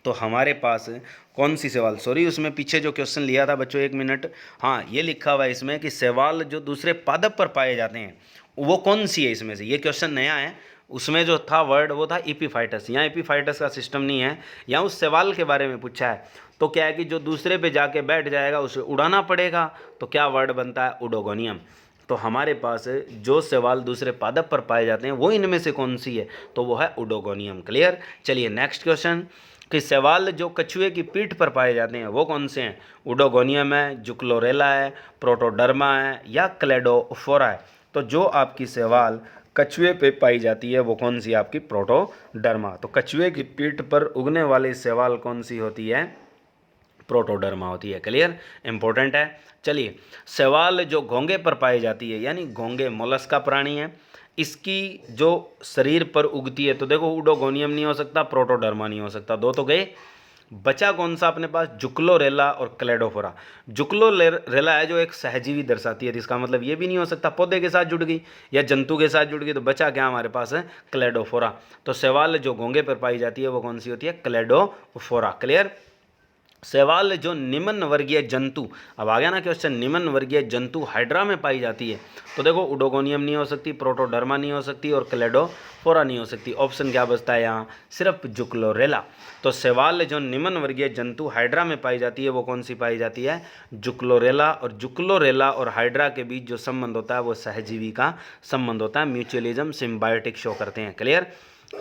तो हमारे पास कौन सी शैवाल, सॉरी उसमें पीछे जो क्वेश्चन लिया था बच्चों, 1 मिनट, हाँ ये लिखा हुआ है इसमें कि शैवाल जो दूसरे पादप पर पाए जाते हैं वो कौन सी है इसमें से? ये क्वेश्चन नया है, उसमें जो था वर्ड वो था एपीफाइटस। यहाँ एपीफाइटस का सिस्टम नहीं है, यहाँ उस शैवाल के बारे में पूछा है। तो क्या है कि जो दूसरे पे जाके बैठ जाएगा उसे उड़ाना पड़ेगा, तो क्या वर्ड बनता है? उडोगोनियम। तो हमारे पास जो शैवाल दूसरे पादप पर पाए जाते हैं वो इनमें से कौन सी है? तो वो है उडोगोनियम। क्लियर। चलिए नेक्स्ट क्वेश्चन, कि शैवाल जो कछुए की पीठ पर पाए जाते हैं वो कौन से हैं? उडोगोनियम है, जुक्लोरेला है, प्रोटोडर्मा है या क्लेडोफोरा है? तो जो आपकी शैवाल कछुए पे पाई जाती है वो कौन सी? आपकी प्रोटोडर्मा। तो कछुए की पीठ पर उगने वाली शैवाल कौन सी होती है? प्रोटोडर्मा होती है। क्लियर। इंपॉर्टेंट है। चलिए, शैवाल जो घोंगे पर पाई जाती है, यानी घोंगे मोलस्क का प्राणी है, इसकी जो शरीर पर उगती है, तो देखो उडोगोनियम नहीं हो सकता, प्रोटोडर्मा नहीं हो सकता, 2 तो गए। बचा कौन सा अपने पास? जुक्लोरेला और क्लेडोफोरा। जुक्लोरेला है जो एक सहजीवी दर्शाती है, इसका मतलब ये भी नहीं हो सकता पौधे के साथ जुड़ गई या जंतु के साथ जुड़ गई, तो बचा क्या हमारे पास? है क्लेडोफोरा। तो शैवाल जो घोंगे पर पाई जाती है वो कौन सी होती है? क्लेडोफोरा। क्लियर। शैवाल जो निम्न वर्गीय जंतु, अब आ गया ना क्वेश्चन, निम्न वर्गीय जंतु हाइड्रा में पाई जाती है, तो देखो उडोगोनियम नहीं हो सकती, प्रोटोडर्मा नहीं हो सकती और क्लेडोफोरा नहीं हो सकती। ऑप्शन क्या बचता है यहाँ? सिर्फ जुक्लोरेला। तो शैवाल जो निम्न वर्गीय जंतु हाइड्रा में पाई जाती है वो कौन सी पाई जाती है? जुक्लोरेला। और जुक्लोरेला और हाइड्रा के बीच जो संबंध होता है वो सहजीवी का संबंध होता है, म्यूचुअलिज्म, सिम्बायोटिक शो करते हैं। क्लियर।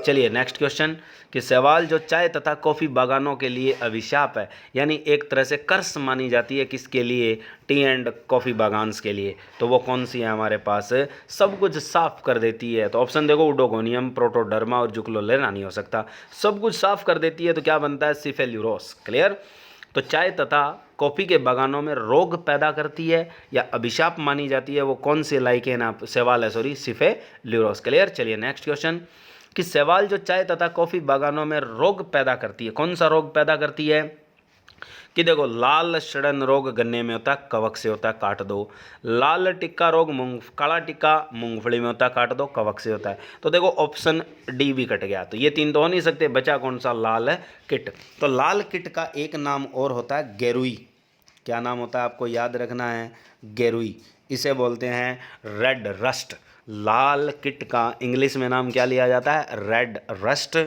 चलिए नेक्स्ट क्वेश्चन, कि शैवाल जो चाय तथा कॉफ़ी बागानों के लिए अभिशाप है, यानी एक तरह से कर्स मानी जाती है किसके लिए? टी एंड कॉफ़ी बागान्स के लिए, तो वो कौन सी है हमारे पास? सब कुछ साफ कर देती है। तो ऑप्शन देखो, उडोगोनियम, प्रोटोडर्मा और जुक्लोरेला नहीं हो सकता, सब कुछ साफ कर देती है तो क्या बनता है? सिफेल्यूरोस। क्लियर। तो चाय तथा कॉफ़ी के बागानों में रोग पैदा करती है या अभिशाप मानी जाती है, वो कौन से लाइकेन आप शैवाल है? सॉरी, सिफेल्यूरोस। क्लियर। चलिए नेक्स्ट क्वेश्चन, कि शैवाल जो चाय तथा कॉफ़ी बागानों में रोग पैदा करती है, कौन सा रोग पैदा करती है? कि देखो, लाल सड़न रोग गन्ने में होता है, कवक से होता है, काट दो। लाल टिक्का रोग काला टिक्का मूंगफली में होता है, काट दो, कवक से होता है। तो देखो ऑप्शन डी भी कट गया, तो ये 3 तो हो नहीं सकते, बचा कौन सा? लाल किट। तो लाल किट का एक नाम और होता है गेरुई। क्या नाम होता है आपको याद रखना है? गेरुई। इसे बोलते हैं रेड रस्ट। लाल किट का इंग्लिश में नाम क्या लिया जाता है? Red rust.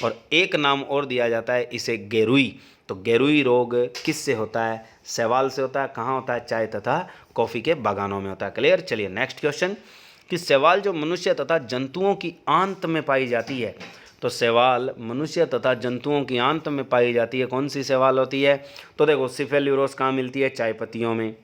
और एक नाम और दिया जाता है इसे गेरुई। तो गेरुई रोग किससे होता है? शैवाल से होता है। कहाँ होता है? चाय तथा कॉफ़ी के बागानों में होता है। क्लियर। चलिए नेक्स्ट क्वेश्चन, कि शैवाल जो मनुष्य तथा जंतुओं की आंत में पाई जाती है, तो शैवाल मनुष्य तथा जंतुओं की आंत में पाई जाती है। कौन सी शैवाल होती है? तो देखो सिफेल्यूरोस कहाँ मिलती है? चाय पत्तियों में।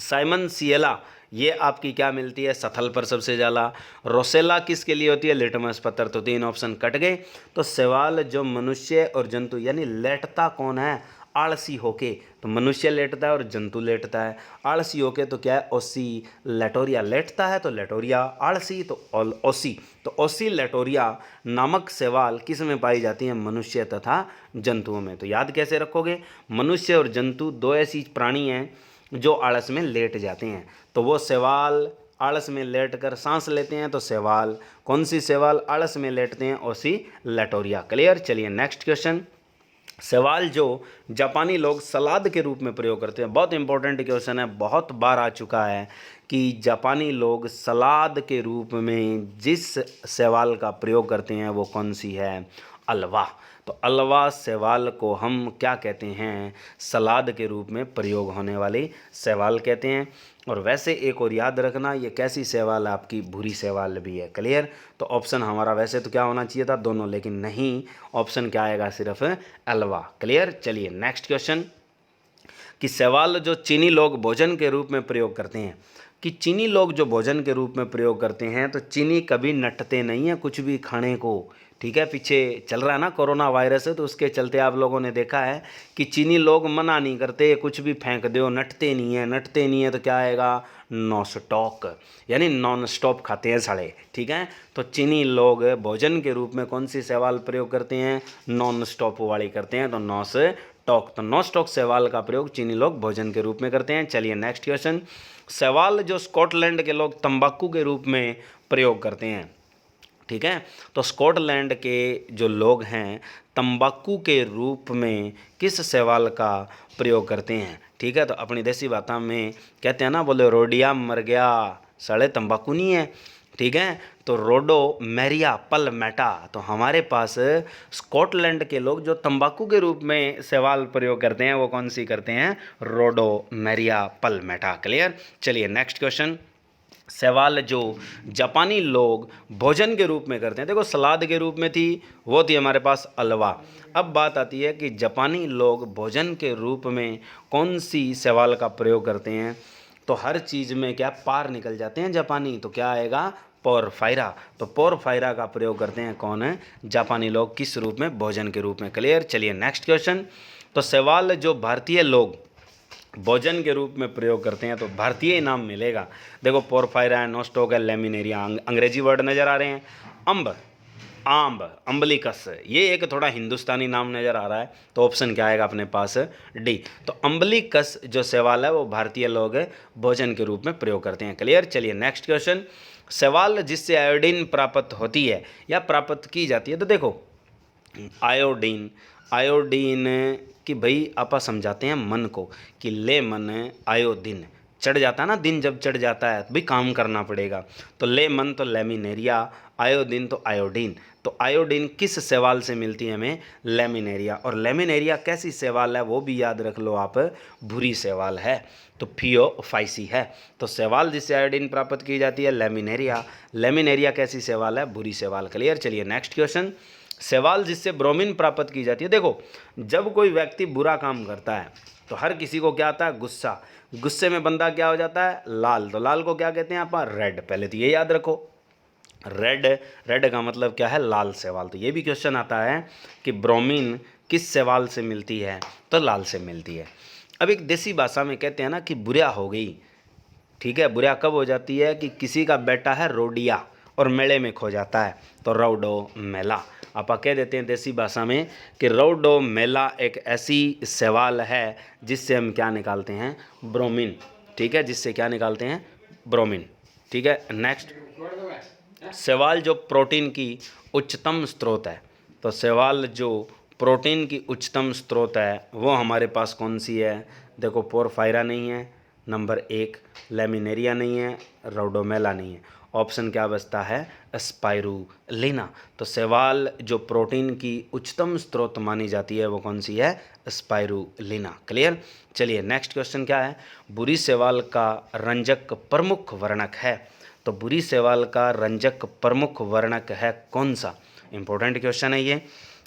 साइमन सिएला ये आपकी क्या मिलती है? सथल पर सबसे ज़्यादा। रोसेला किसके लिए होती है? लिटमस पत्थर। तो 3 ऑप्शन कट गए। तो शैवाल जो मनुष्य और जंतु यानी लेटता कौन है? आलसी होके। तो मनुष्य लेटता है और जंतु लेटता है। आलसी होके तो क्या है? ओसी लेटोरिया लेटता है तो लेटोरिया, आलसी तो ओसी। तो ओसी लेटोरिया नामक शैवाल किस में पाई जाती है? मनुष्य तथा जंतुओं में। तो याद कैसे रखोगे? मनुष्य और जंतु दो ऐसी प्राणी हैं जो आलस में लेट जाते हैं। तो वो शैवाल आलस में लेट कर सांस लेते हैं, तो शैवाल। कौन सी शैवाल आलस में लेटते हैं? ओसी लेटोरिया। क्लियर। चलिए नेक्स्ट क्वेश्चन। शैवाल जो जापानी लोग सलाद के रूप में प्रयोग करते हैं, बहुत इंपॉर्टेंट क्वेश्चन है, बहुत बार आ चुका है कि जापानी लोग सलाद के रूप में जिस शैवाल का प्रयोग करते हैं वो कौन सी है? अल्वा। तो अल्वा शैवाल को हम क्या कहते हैं? सलाद के रूप में प्रयोग होने वाली शैवाल कहते हैं। और वैसे एक और याद रखना, ये कैसी शैवाल है? आपकी भूरी शैवाल भी है। क्लियर। तो ऑप्शन हमारा वैसे तो क्या होना चाहिए था? दोनों, लेकिन नहीं, ऑप्शन क्या आएगा? सिर्फ अल्वा। क्लियर। चलिए नेक्स्ट क्वेश्चन कि शैवाल जो चीनी लोग भोजन के रूप में प्रयोग करते हैं, कि चीनी लोग जो भोजन के रूप में प्रयोग करते हैं, तो चीनी कभी नटते नहीं है कुछ भी खाने को। ठीक है, पीछे चल रहा है ना कोरोना वायरस है, तो उसके चलते आप लोगों ने देखा है कि चीनी लोग मना नहीं करते, कुछ भी फेंक दो, नटते नहीं है। नटते नहीं है तो क्या आएगा? नो स्टॉक, यानी नॉन स्टॉप खाते हैं साले। ठीक है, तो चीनी लोग भोजन के रूप में कौन सी शैवाल प्रयोग करते हैं? नॉन स्टॉप वाली करते हैं, तो नो स्टॉक। तो नो स्टॉक शैवाल का प्रयोग चीनी लोग भोजन के रूप में करते हैं। चलिए नेक्स्ट क्वेश्चन। शैवाल जो स्कॉटलैंड के लोग तंबाकू के रूप में प्रयोग करते हैं। ठीक है, तो स्कॉटलैंड के जो लोग हैं तंबाकू के रूप में किस शैवाल का प्रयोग करते हैं? ठीक है, तो अपनी देसी भाषा में कहते हैं ना, बोले रोडिया मर गया, साले तंबाकू नहीं है। ठीक है, तो रोडो मैरिया पल मैटा। तो हमारे पास स्कॉटलैंड के लोग जो तंबाकू के रूप में शैवाल प्रयोग करते हैं वो कौन सी करते हैं? रोडो मैरिया पल मैटा। क्लियर। चलिए नेक्स्ट क्वेश्चन। शैवाल जो जापानी लोग भोजन के रूप में करते हैं, देखो सलाद के रूप में थी, वो थी हमारे पास अल्वा। अब बात आती है कि जापानी लोग भोजन के रूप में कौन सी शैवाल का प्रयोग करते हैं? तो हर चीज़ में क्या पार निकल जाते हैं जापानी, तो क्या आएगा? पोरफायरा। तो पोरफायरा का प्रयोग करते हैं कौन है? जापानी लोग। किस रूप में? भोजन के रूप में। क्लियर। चलिए नेक्स्ट क्वेश्चन। तो शैवाल जो भारतीय लोग भोजन के रूप में प्रयोग करते हैं, तो भारतीय नाम मिलेगा। देखो पोरफायरा है, नोस्टोक है, लेमिनेरिया, अंग्रेजी वर्ड नज़र आ रहे हैं। अम्ब, आम्ब, अम्बलिकस, ये एक थोड़ा हिंदुस्तानी नाम नज़र आ रहा है, तो ऑप्शन क्या आएगा अपने पास? डी। तो अम्बलिकस जो शैवाल है वो भारतीय लोग भोजन के रूप में प्रयोग करते हैं। क्लियर। चलिए नेक्स्ट क्वेश्चन। शैवाल जिससे आयोडीन प्राप्त होती है या प्राप्त की जाती है, तो देखो आयोडीन, आयोडीन कि भाई आपा समझाते हैं मन को कि ले मन आयोडीन, चढ़ जाता है ना, दिन जब चढ़ जाता है तो भाई काम करना पड़ेगा। तो ले मन तो लेमिनेरिया, आयोडीन तो आयोडीन। तो आयोडीन किस शैवाल से मिलती है हमें? लेमिनेरिया। और लेमिनेरिया कैसी शैवाल है वो भी याद रख लो आप, भूरी शैवाल है, तो फियोफाइसी है। तो शैवाल जिससे आयोडीन प्राप्त की जाती है लेमिनेरिया। लेमिनेरिया कैसी शैवाल है? भूरी शैवाल। क्लियर। चलिए नेक्स्ट क्वेश्चन। शैवाल जिससे ब्रोमीन प्राप्त की जाती है, देखो जब कोई व्यक्ति बुरा काम करता है तो हर किसी को क्या आता है? गुस्सा। गुस्से में बंदा क्या हो जाता है? लाल। तो लाल को क्या कहते हैं अपन? रेड। पहले तो ये याद रखो, रेड, रेड का मतलब क्या है? लाल शैवाल। तो ये भी क्वेश्चन आता है कि ब्रोमीन किस शैवाल से मिलती है? तो लाल से मिलती है। अब एक देसी भाषा में कहते हैं ना कि बुरा हो गई। ठीक है, बुरा कब हो जाती है? कि किसी का बेटा है रोडिया और मेले में खो जाता है, तो रौडो मेला। आप कह देते हैं देसी भाषा में कि रौडो मेला एक ऐसी शैवाल है जिससे हम क्या निकालते हैं? ब्रोमीन। ठीक है, जिससे क्या निकालते हैं? ब्रोमीन। ठीक है, नेक्स्ट। शैवाल जो प्रोटीन की उच्चतम स्रोत है, तो शैवाल जो प्रोटीन की उच्चतम स्रोत है वो हमारे पास कौन सी है? देखो पोरफायरा नहीं है, नंबर 1 लेमिनेरिया नहीं है, रौडोमेला नहीं है, ऑप्शन क्या बचता है? स्पाइरुलिना। तो शैवाल जो प्रोटीन की उच्चतम स्रोत मानी जाती है वो कौन सी है? स्पाइरुलिना। क्लियर। चलिए नेक्स्ट क्वेश्चन क्या है? बुरी शैवाल का रंजक प्रमुख वर्णक है। तो बुरी शैवाल का रंजक प्रमुख वर्णक है कौन सा? इंपॉर्टेंट क्वेश्चन है ये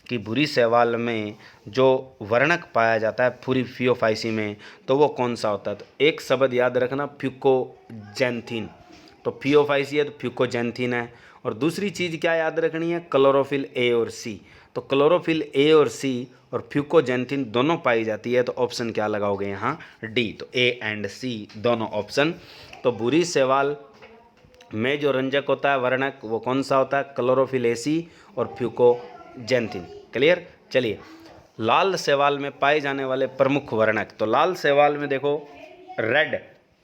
कि भूरी शैवाल में जो वर्णक पाया जाता है पूरी फियोफाइसी में, तो वो कौन सा होता है? तो एक शब्द याद रखना, फ्यूकोजैंथीन। तो फियोफाइसी है तो फ्यूकोजैंथीन है। और दूसरी चीज़ क्या याद रखनी है? क्लोरोफिल ए और सी। तो क्लोरोफिल ए और सी और फ्यूकोजैंथीन दोनों पाई जाती है, तो ऑप्शन क्या लगाओगे यहाँ? डी। तो ए एंड सी दोनों ऑप्शन। तो भूरी शैवाल में जो रंजक होता है वर्णक, वो कौन सा होता है? क्लोरोफिल ए सी और फ्यूकोजैंथीन। क्लियर? चलिए, लाल शैवाल में पाए जाने वाले प्रमुख वर्णक। तो लाल शैवाल में देखो रेड,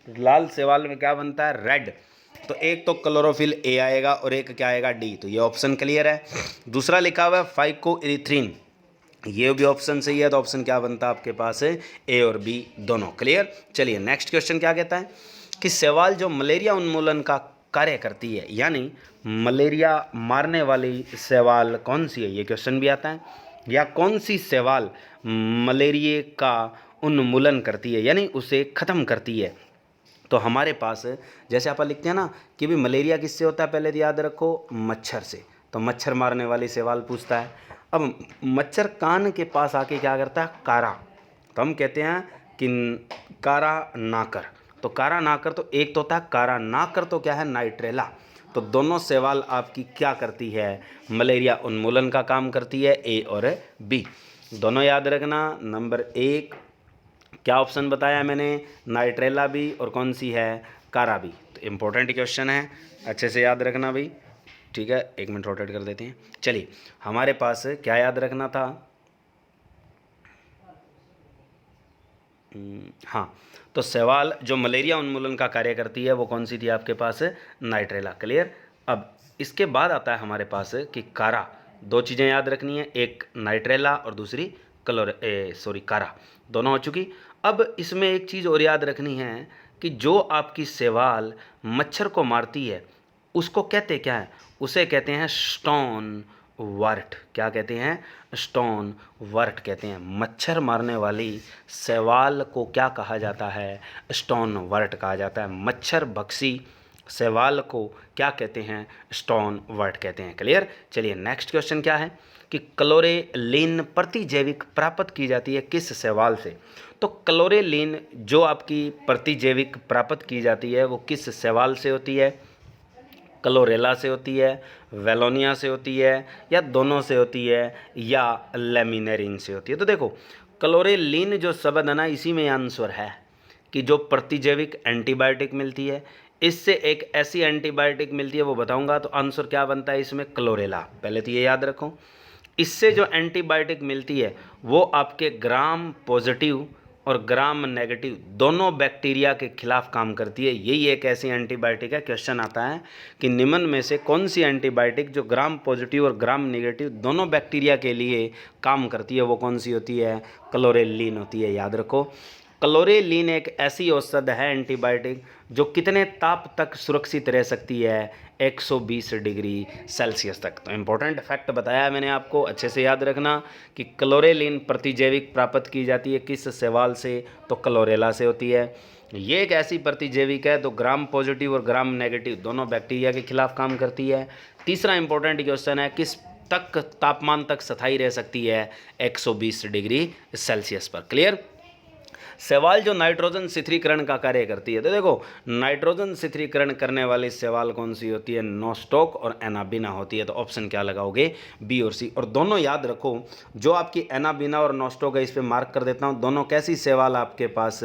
लाल शैवाल में क्या बनता है? रेड। तो एक तो क्लोरोफिल ए आएगा और एक क्या आएगा? डी। तो ये ऑप्शन क्लियर है। दूसरा लिखा हुआ है फाइकोइरिथ्रिन, ये भी ऑप्शन सही है। तो ऑप्शन क्या बनता है आपके पास? है ए और बी दोनों। क्लियर? चलिए नेक्स्ट क्वेश्चन क्या कहता है कि शैवाल जो मलेरिया उन्मूलन का कार्य करती है, यानी मलेरिया मारने वाली शैवाल कौन सी है? ये क्वेश्चन भी आता है। या कौन सी शैवाल मलेरिया का उन्मूलन करती है, यानी उसे ख़त्म करती है? तो हमारे पास जैसे आप लिखते हैं ना कि भी मलेरिया किससे होता है, पहले तो याद रखो मच्छर से। तो मच्छर मारने वाली शैवाल पूछता है। अब मच्छर कान के पास आके क्या करता है? कारा। तो हम कहते हैं कि कारा नाकर। तो कारा नाकर, तो एक तो होता है कारा नाकर, तो क्या है? नाइट्रेला। तो दोनों शैवाल आपकी क्या करती है? मलेरिया उन्मूलन का काम करती है, ए और बी दोनों याद रखना। नंबर 1 क्या ऑप्शन बताया मैंने? नाइट्रेला भी, और कौन सी है? कारा भी। तो इम्पोर्टेंट क्वेश्चन है, अच्छे से याद रखना भाई। ठीक है, 1 मिनट रोटेट कर देते हैं। चलिए, हमारे पास क्या याद रखना था? हाँ, तो शैवाल जो मलेरिया उन्मूलन का कार्य करती है वो कौन सी थी आपके पास? नाइट्रेला। क्लियर? अब इसके बाद आता है हमारे पास कि कारा। दो चीज़ें याद रखनी है, एक नाइट्रेला और दूसरी कारा, दोनों हो चुकी। अब इसमें एक चीज़ और याद रखनी है कि जो आपकी शैवाल मच्छर को मारती है उसको कहते क्या है? उसे कहते हैं स्टोन वर्ट। क्या कहते हैं? स्टोन वर्ट कहते हैं। मच्छर मारने वाली शैवाल को क्या कहा जाता है? स्टोन वर्ट कहा जाता है। मच्छर भक्षी शैवाल को क्या कहते हैं? स्टोन वर्ट कहते हैं। क्लियर? चलिए नेक्स्ट क्वेश्चन क्या है कि क्लोरेलिन प्रतिजैविक प्राप्त की जाती है किस शैवाल से? तो क्लोरेलिन जो आपकी प्रतिजैविक प्राप्त की जाती है वो किस शैवाल से होती है? क्लोरेला से होती है, वेलोनिया से होती है, या दोनों से होती है, या लेमिनेरिन से होती है? तो देखो क्लोरेलिन जो शब्द है ना, इसी में आंसर है कि जो प्रतिजैविक एंटीबायोटिक मिलती है, इससे एक ऐसी एंटीबायोटिक मिलती है वो बताऊंगा। तो आंसर क्या बनता है इसमें? क्लोरेला। पहले तो ये याद रखो। इससे जो एंटीबायोटिक मिलती है वो आपके ग्राम पॉजिटिव और ग्राम नेगेटिव दोनों बैक्टीरिया के खिलाफ काम करती है। यही एक ऐसी एंटीबायोटिक है, क्वेश्चन आता है कि निम्न में से कौन सी एंटीबायोटिक जो ग्राम पॉजिटिव और ग्राम नेगेटिव दोनों बैक्टीरिया के लिए काम करती है वो कौन सी होती है? क्लोरेलिन होती है। याद रखो, क्लोरेलिन एक ऐसी औषध है एंटीबायोटिक जो कितने ताप तक सुरक्षित रह सकती है? 120 डिग्री सेल्सियस तक। तो इम्पोर्टेंट फैक्ट बताया मैंने आपको, अच्छे से याद रखना कि क्लोरेलिन प्रतिजैविक प्राप्त की जाती है किस शैवाल से? तो क्लोरेला से होती है। ये एक ऐसी प्रतिजैविक है तो ग्राम पॉजिटिव और ग्राम नेगेटिव दोनों बैक्टीरिया के खिलाफ काम करती है। तीसरा इंपॉर्टेंट क्वेश्चन है, किस तक तापमान तक स्थायी रह सकती है? 120 डिग्री सेल्सियस पर। क्लियर? शैवाल जो नाइट्रोजन शिथिलीकरण का कार्य करती है, तो देखो नाइट्रोजन शिथिलीकरण करने वाली शैवाल कौन सी होती है? नोस्टॉक और एनाबिना होती है। तो ऑप्शन क्या लगाओगे? बी और सी। और दोनों याद रखो, जो आपकी एनाबिना और नोस्टॉक है इस पर मार्क कर देता हूँ। दोनों कैसी शैवाल आपके पास?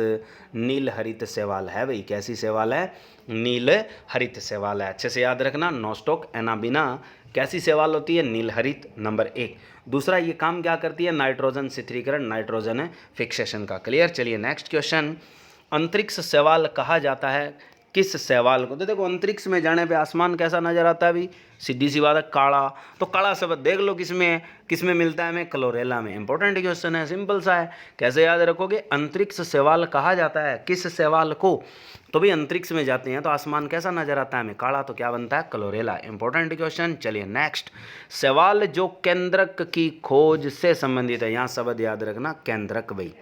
नील हरित शैवाल है भाई। कैसी शैवाल है? नील हरित शैवाल है। अच्छे से याद रखना, नोस्टॉक एनाबिना कैसी शैवाल होती है? नील हरित, नंबर 1। दूसरा ये काम क्या करती है? नाइट्रोजन शिथिलीकरण, नाइट्रोजन फिक्सेशन का। क्लियर? चलिए नेक्स्ट क्वेश्चन, अंतरिक्ष शैवाल कहा जाता है किस शैवाल को? तो देखो अंतरिक्ष में जाने पे आसमान कैसा नजर आता है भी? सीधी सी बात है, काला। तो काला शब्द देख लो किसमें मिलता है? हमें क्लोरेला में। इंपॉर्टेंट क्वेश्चन है, सिंपल सा है। कैसे याद रखोगे? अंतरिक्ष शैवाल कहा जाता है किस शैवाल को? तो भी अंतरिक्ष में जाते हैं तो आसमान कैसा नजर आता है हमें? काला। तो क्या बनता है? क्लोरेला। Important question. चलिए नेक्स्ट, शैवाल जो केंद्रक की खोज से संबंधित है, यहाँ शब्द याद रखना केंद्रक भाई।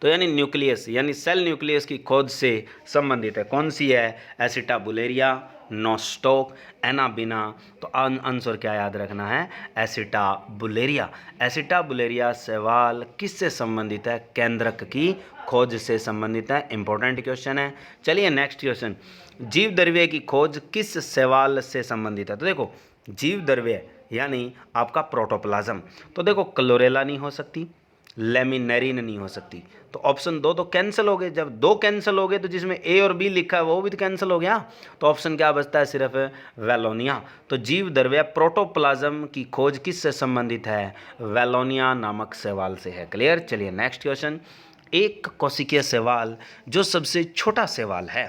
तो यानी न्यूक्लियस, यानी सेल न्यूक्लियस की खोज से संबंधित है। कौन सी है? एसिटाबुलेरिया, नोस्टॉक, एनाबिना। तो आंसर क्या याद रखना है, एसिटाबुलेरिया। एसिटाबुलेरिया शैवाल किससे संबंधित है, केंद्रक की खोज से संबंधित है। इंपॉर्टेंट क्वेश्चन है। चलिए नेक्स्ट क्वेश्चन, जीव द्रव्य की खोज किस शैवाल से संबंधित है। तो देखो जीव द्रव्य यानी आपका प्रोटोप्लाज्म, तो देखो क्लोरेला नहीं हो सकती, लेमिनेरिन नहीं हो सकती, तो ऑप्शन दो तो कैंसिल हो गए। जब दो कैंसिल हो गए तो जिसमें ए और बी लिखा है वो भी तो कैंसिल हो गया, तो ऑप्शन क्या बचता है, सिर्फ वेलोनिया। तो जीव द्रव्य प्रोटोप्लाज्म की खोज किससे संबंधित है, वेलोनिया नामक शैवाल से है। क्लियर। चलिए नेक्स्ट क्वेश्चन, एक कोशिकीय शैवाल जो सबसे छोटा शैवाल है।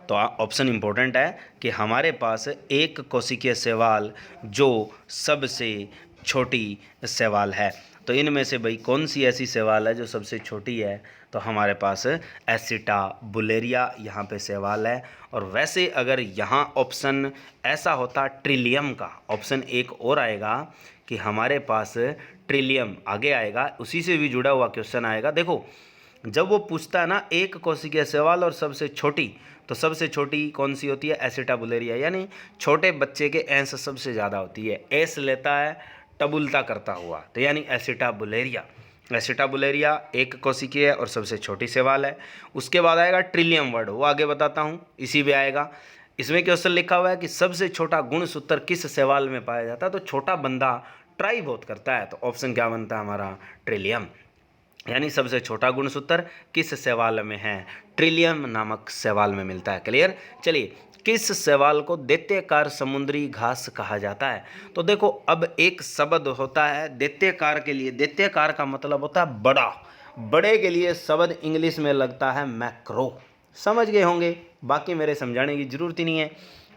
तो ऑप्शन इंपॉर्टेंट है कि हमारे पास एक कोशिकीय शैवाल जो सबसे छोटी शैवाल है, तो इनमें से भाई कौन सी ऐसी शैवाल है जो सबसे छोटी है, तो हमारे पास एसिटाबुलेरिया यहाँ पे शैवाल है। और वैसे अगर यहाँ ऑप्शन ऐसा होता ट्रिलियम का, ऑप्शन एक और आएगा कि हमारे पास ट्रिलियम आगे आएगा, उसी से भी जुड़ा हुआ क्वेश्चन आएगा। देखो जब वो पूछता है ना एक कोशिकीय शैवाल और सबसे छोटी, तो सबसे छोटी कौन सी होती है, एसिटाबुलेरिया, यानी छोटे बच्चे के एंस सबसे ज़्यादा होती है, एस लेता है टबुलता करता हुआ, तो यानी एसिटाबुलेरिया। एसिटाबुलेरिया एक कोशिकीय और सबसे छोटी शैवाल है। उसके बाद आएगा ट्रिलियम वर्ड, वो आगे बताता हूँ, इसी में आएगा। इसमें क्वेश्चन लिखा हुआ है कि सबसे छोटा गुणसूत्र किस शैवाल में पाया जाता है, तो छोटा बंदा ट्राई बहुत करता है, तो ऑप्शन क्या बनता है हमारा, ट्रिलियम। यानी सबसे छोटा गुणसूत्र किस शैवाल में है, ट्रिलियम नामक शैवाल में मिलता है। क्लियर। चलिए किस शैवाल को दैत्याकार समुद्री घास कहा जाता है। तो देखो अब एक शब्द होता है दैत्याकार के लिए, दैत्याकार का मतलब होता है बड़ा, बड़े के लिए शब्द इंग्लिश में लगता है मैक्रो। समझ गए होंगे, बाकी मेरे समझाने की जरूरत ही नहीं है।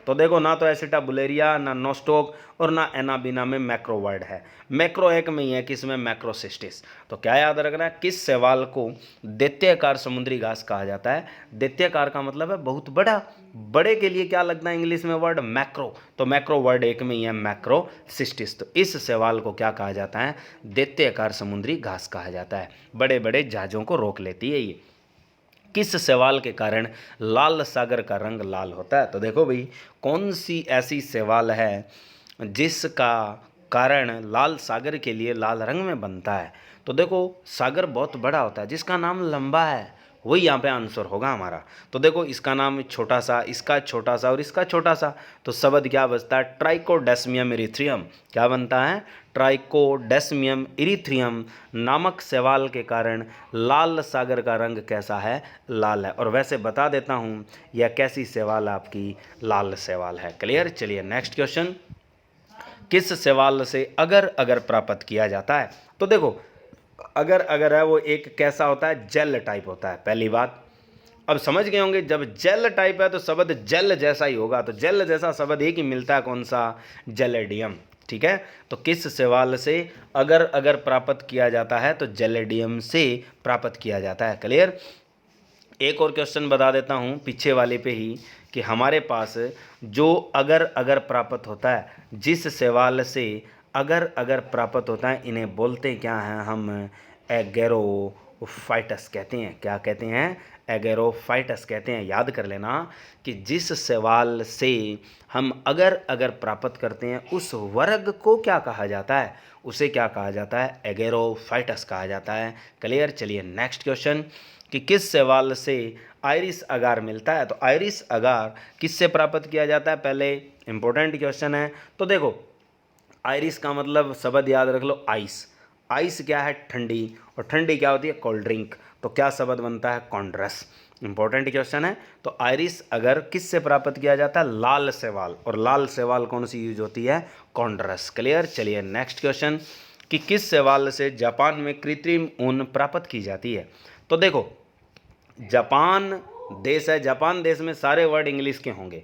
तो देखो ना तो एसिटाबुलेरिया, ना नोस्टॉक और ना एनाबिना में मैक्रो वर्ड है, मैक्रो एक में ही है, किसमें, मैक्रोसिस्टिस। तो क्या याद रखना है, किस शैवाल को दैत्याकार समुद्री घास कहा जाता है। दैत्याकार का मतलब है बहुत बड़ा, बड़े के लिए क्या लगता है इंग्लिश में वर्ड, मैक्रो। तो मैक्रो वर्ड एक में ही है, मैक्रोसिस्टिस। तो इस शैवाल को क्या कहा जाता है, दैत्याकार समुद्री घास कहा जाता है, बड़े बड़े जहाजों को रोक लेती है ये। किस शैवाल के कारण लाल सागर का रंग लाल होता है। तो देखो भाई कौन सी ऐसी शैवाल है जिसका कारण लाल सागर के लिए लाल रंग में बनता है। तो देखो सागर बहुत बड़ा होता है, जिसका नाम लंबा है वही यहाँ पे आंसर होगा हमारा। तो देखो इसका नाम छोटा सा, इसका छोटा सा और इसका छोटा सा, तो शब्द क्या बचता है, ट्राइकोडेस्मियम इरिथ्रियम। क्या बनता है, ट्राइकोडेस्मियम इरिथ्रियम नामक शैवाल के कारण लाल सागर का रंग कैसा है, लाल है। और वैसे बता देता हूँ यह कैसी शैवाल आपकी, लाल शैवाल है। क्लियर। चलिए नेक्स्ट क्वेश्चन, किस शैवाल से अगर अगर प्राप्त किया जाता है। तो देखो अगर अगर है वो एक कैसा होता है, जेल टाइप होता है, पहली बात। अब समझ गए होंगे जब जेल टाइप है तो शब्द जेल जैसा ही होगा, तो जेल जैसा शब्द एक ही मिलता है, कौन सा, जेलेडियम। ठीक है। तो किस शैवाल से अगर अगर प्राप्त किया जाता है, तो जेलेडियम से प्राप्त किया जाता है। क्लियर। एक और क्वेश्चन बता देता हूँ पीछे वाले पे ही, कि हमारे पास जो अगर अगर प्राप्त होता है, जिस शैवाल से अगर अगर प्राप्त होता है, इन्हें बोलते क्या हैं हम, एगेरोफाइटस कहते हैं। क्या कहते हैं, एगेरोफाइटस कहते हैं। याद कर लेना कि जिस शैवाल से हम अगर अगर प्राप्त करते हैं उस वर्ग को क्या कहा जाता है, उसे क्या कहा जाता है, एगेरोफाइटस कहा जाता है। क्लियर। चलिए नेक्स्ट क्वेश्चन, कि किस शैवाल से आयरिस अगार मिलता है। तो आयरिस अगार किससे प्राप्त किया जाता है, पहले इंपॉर्टेंट क्वेश्चन है। तो देखो आयरिस का मतलब शब्द याद रख लो, आइस। आइस क्या है, ठंडी, और ठंडी क्या होती है, कोल्ड ड्रिंक। तो क्या शब्द बनता है, कॉन्ड्रस। इंपॉर्टेंट क्वेश्चन है। तो आयरिस अगर किससे प्राप्त किया जाता है, लाल शैवाल, और लाल शैवाल कौन सी यूज होती है, कॉन्ड्रस। क्लियर। चलिए नेक्स्ट क्वेश्चन, कि किस शैवाल से जापान में कृत्रिम ऊन प्राप्त की जाती है। तो देखो जापान देश है, जापान देश में सारे वर्ड इंग्लिश के होंगे।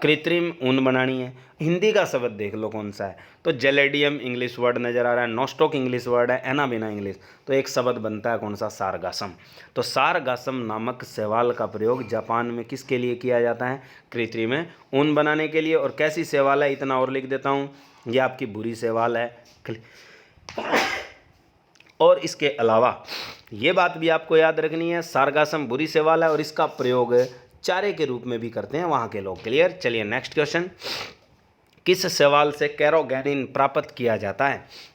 कृत्रिम ऊन बनानी है, हिंदी का शब्द देख लो कौन सा है, तो जेलेडियम इंग्लिश वर्ड नज़र आ रहा है, नोस्टॉक इंग्लिश वर्ड है, एनाबिना इंग्लिश। तो एक शब्द बनता है कौन सा, सारगासम। तो सारगासम नामक शैवाल का प्रयोग जापान में किसके लिए किया जाता है, कृत्रिम ऊन बनाने के लिए। और कैसी शैवाल है, इतना और लिख देता हूँ, ये आपकी बुरी शैवाल है। और इसके अलावा ये बात भी आपको याद रखनी है, सारगासम बुरी शैवाल है और इसका प्रयोग चारे के रूप में भी करते हैं वहाँ के लोग। क्लियर। चलिए नेक्स्ट क्वेश्चन, किस शैवाल से कैरोगेनिन प्राप्त किया जाता है?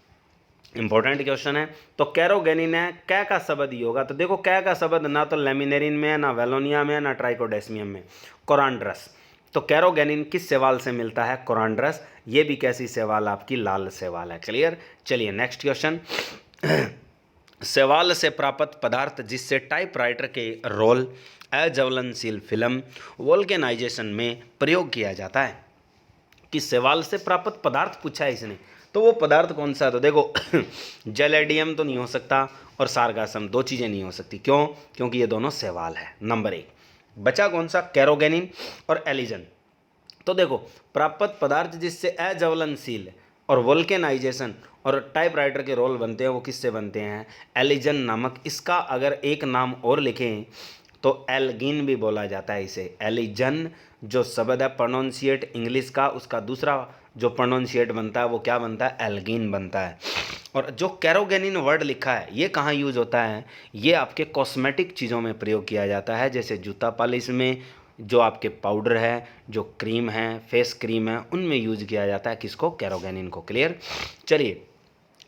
इंपॉर्टेंट क्वेश्चन है। तो कैरोगेनिन है, कै का शब्द ही होगा। तो देखो कै का शब्द ना तो लेमिनेरिन में है, ना वेलोनिया में है, ना ट्राइकोडेस्मियम में, कोरांड्रस। तो कैरोगेनिन किस शैवाल से मिलता है? कोरांड्रस। ये भी कैसी शैवाल? आपकी लाल शैवाल है। क्लियर। चलिए नेक्स्ट क्वेश्चन, शैवाल से प्राप्त पदार्थ जिससे टाइपराइटर के रोल अज्वलनशील फिल्म वोल्केनाइजेशन में प्रयोग किया जाता है। कि शैवाल से प्राप्त पदार्थ पूछा है इसने, तो वो पदार्थ कौन सा है? तो देखो जेलेडियम तो नहीं हो सकता और सारगासम, दो चीज़ें नहीं हो सकती। क्यों? क्योंकि ये दोनों शैवाल है। नंबर 1 बचा कौन सा? कैरोगेनिन और एलिजन। तो देखो प्राप्त पदार्थ जिससे अज्वलनशील और वोल्केनाइजेशन और टाइपराइटर के रोल बनते हैं, वो किससे बनते हैं? एलिजन नामक। इसका अगर एक नाम और लिखें तो एल्गिन भी बोला जाता है इसे। एलिजन जो शब्द है प्रोनाउंसिएट इंग्लिश का, उसका दूसरा जो प्रोनाउंसिएट बनता है वो क्या बनता है? एल्गिन बनता है। और जो कैरोगेनिन वर्ड लिखा है ये कहाँ यूज होता है? ये आपके कॉस्मेटिक चीज़ों में प्रयोग किया जाता है, जैसे जूता पॉलिश में, जो आपके पाउडर है, जो क्रीम है, फेस क्रीम है, उनमें यूज किया जाता है। किसको? कैरोगेनिन को। क्लियर। चलिए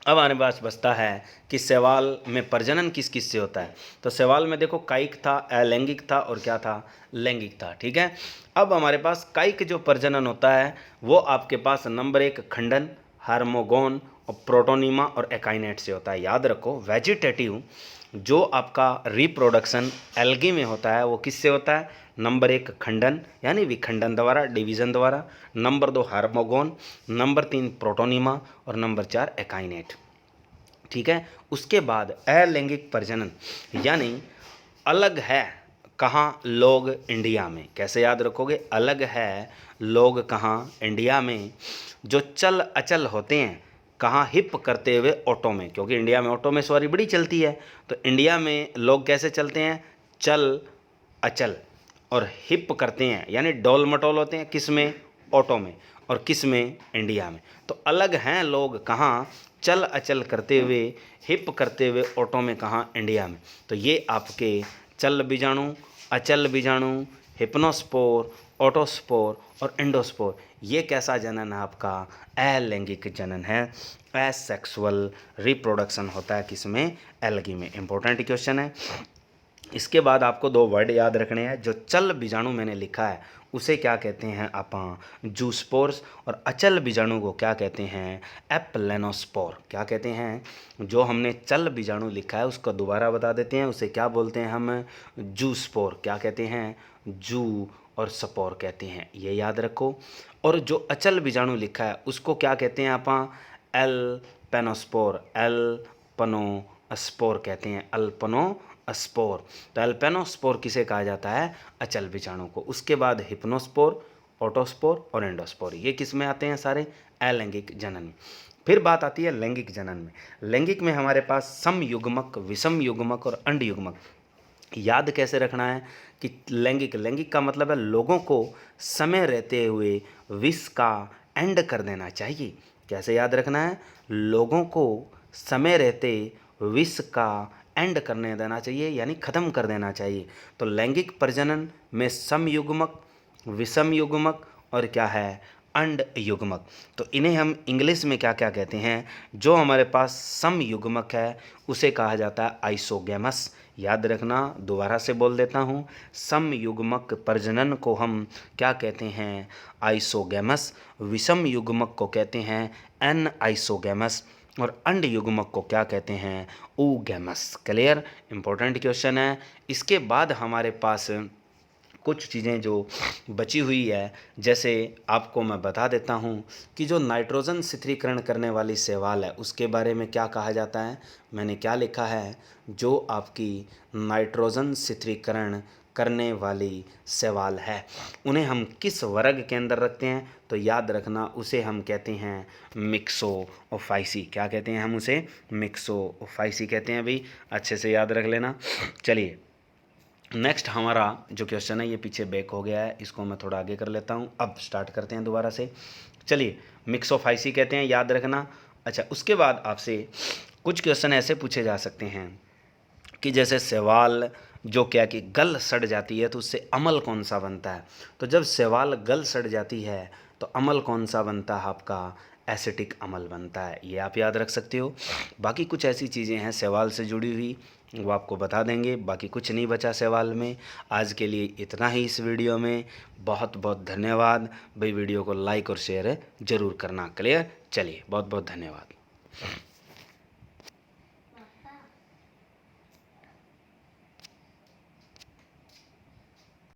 अब हमारे पास बचता है कि शैवाल में प्रजनन किस किस से होता है। तो शैवाल में देखो कायिक था, अलैंगिक था और क्या था? लैंगिक था। ठीक है। अब हमारे पास कायिक जो प्रजनन होता है वो आपके पास नंबर 1 खंडन, हार्मोगोन और प्रोटोनिमा और एकाइनेट से होता है। याद रखो वेजिटेटिव जो आपका रिप्रोडक्शन एल्गी में होता है वो किससे होता है? नंबर 1 खंडन यानी विखंडन द्वारा, डिवीजन द्वारा, नंबर 2 हार्मोगोन, नंबर 3 प्रोटोनिमा और नंबर 4 एकाइनेट। ठीक है। उसके बाद अलैंगिक प्रजनन यानी अलग है कहाँ? लोग इंडिया में। कैसे याद रखोगे? अलग है लोग कहाँ? इंडिया में। जो चल अचल होते हैं कहाँ? हिप करते हुए ऑटो में, क्योंकि इंडिया में ऑटो में सवारी बड़ी चलती है। तो इंडिया में लोग कैसे चलते हैं? चल अचल। और हिप करते हैं यानी डोल मटोल होते हैं, किस में? ऑटो में। और किस में? इंडिया में। तो अलग हैं लोग कहाँ? चल अचल करते हुए, हिप करते हुए ऑटो में, कहाँ? इंडिया में। तो ये आपके चल बीजाणु, अचल बीजाणु, हिप्नोस्पोर, ऑटोस्पोर और एंडोस्पोर, ये कैसा जनन है आपका? अलैंगिक जनन है। एसेक्सुअल रिप्रोडक्शन होता है किसमें? एल्गी में। इंपॉर्टेंट क्वेश्चन है। इसके बाद आपको 2 वर्ड याद रखने हैं। जो चल बीजाणु मैंने लिखा है उसे क्या कहते हैं? अपन जूस्पोर्स। और अचल बीजाणु को क्या कहते हैं? एप्लेनोस्पोर। क्या कहते हैं? जो हमने चल बीजाणु लिखा है उसको दोबारा बता देते हैं, उसे क्या बोलते हैं हम? जूस्पोर। क्या कहते हैं? जू और स्पोर कहते हैं, ये याद रखो। और जो अचल बीजाणु लिखा है उसको क्या कहते हैं अपन? एल्पेनोस्पोर। एल्पनोस्पोर कहते हैं, अल्पनो स्पोर। तो एल्पेनोस्पोर किसे कहा जाता है? अचल बीजाणु को। उसके बाद हिप्नोस्पोर, ऑटोस्पोर और एंडोस्पोर, ये किस में आते हैं? सारे अलैंगिक जनन में। फिर बात आती है लैंगिक जनन में। लैंगिक में हमारे पास समयुग्मक, विषम युग्मक और अंड युग्मक। याद कैसे रखना है कि लैंगिक, लैंगिक का मतलब है लोगों को समय रहते हुए विष का एंड कर देना चाहिए। कैसे याद रखना है? लोगों को समय रहते विष का एंड करने देना चाहिए यानी ख़त्म कर देना चाहिए। तो लैंगिक प्रजनन में समयुग्मक, विषम युग्मक और क्या है? अंड युग्मक। तो इन्हें हम इंग्लिश में क्या क्या कहते हैं? जो हमारे पास समयुग्मक है उसे कहा जाता है आइसोगैमस। याद रखना, दोबारा से बोल देता हूँ, समयुग्मक प्रजनन को हम क्या कहते हैं? आइसोगैमस। विषम युग्मक को कहते हैं एन आइसोगैमस और अंड युग्मक को क्या कहते हैं? oogamous। क्लियर। इंपॉर्टेंट क्वेश्चन है। इसके बाद हमारे पास कुछ चीज़ें जो बची हुई है, जैसे आपको मैं बता देता हूँ कि जो नाइट्रोजन स्थिरीकरण करने वाली शैवाल है उसके बारे में क्या कहा जाता है। मैंने क्या लिखा है? जो आपकी नाइट्रोजन स्थिरीकरण करने वाली शैवाल है उन्हें हम किस वर्ग के अंदर रखते हैं? तो याद रखना उसे हम कहते हैं मिक्सोफाइसी। क्या कहते हैं हम उसे? मिक्सोफाइसी कहते हैं भाई, अच्छे से याद रख लेना। चलिए नेक्स्ट हमारा जो क्वेश्चन है ये पीछे बैक हो गया है, इसको मैं थोड़ा आगे कर लेता हूँ। अब स्टार्ट करते हैं दोबारा से। चलिए मिक्सोफाइसी कहते हैं, याद रखना। अच्छा, उसके बाद आपसे कुछ क्वेश्चन ऐसे पूछे जा सकते हैं कि जैसे शैवाल जो क्या कि गल सड़ जाती है, तो उससे अमल कौन सा बनता है। तो जब शैवाल गल सड़ जाती है तो अमल कौन सा बनता है आपका, एसिटिक अमल बनता है। ये आप याद रख सकते हो। बाकी कुछ ऐसी चीज़ें हैं शैवाल से जुड़ी हुई, वो आपको बता देंगे। बाकी कुछ नहीं बचा शैवाल में। आज के लिए इतना ही इस वीडियो में। बहुत बहुत धन्यवाद भाई। वीडियो को लाइक और शेयर ज़रूर करना। क्लियर, चलिए बहुत बहुत धन्यवाद।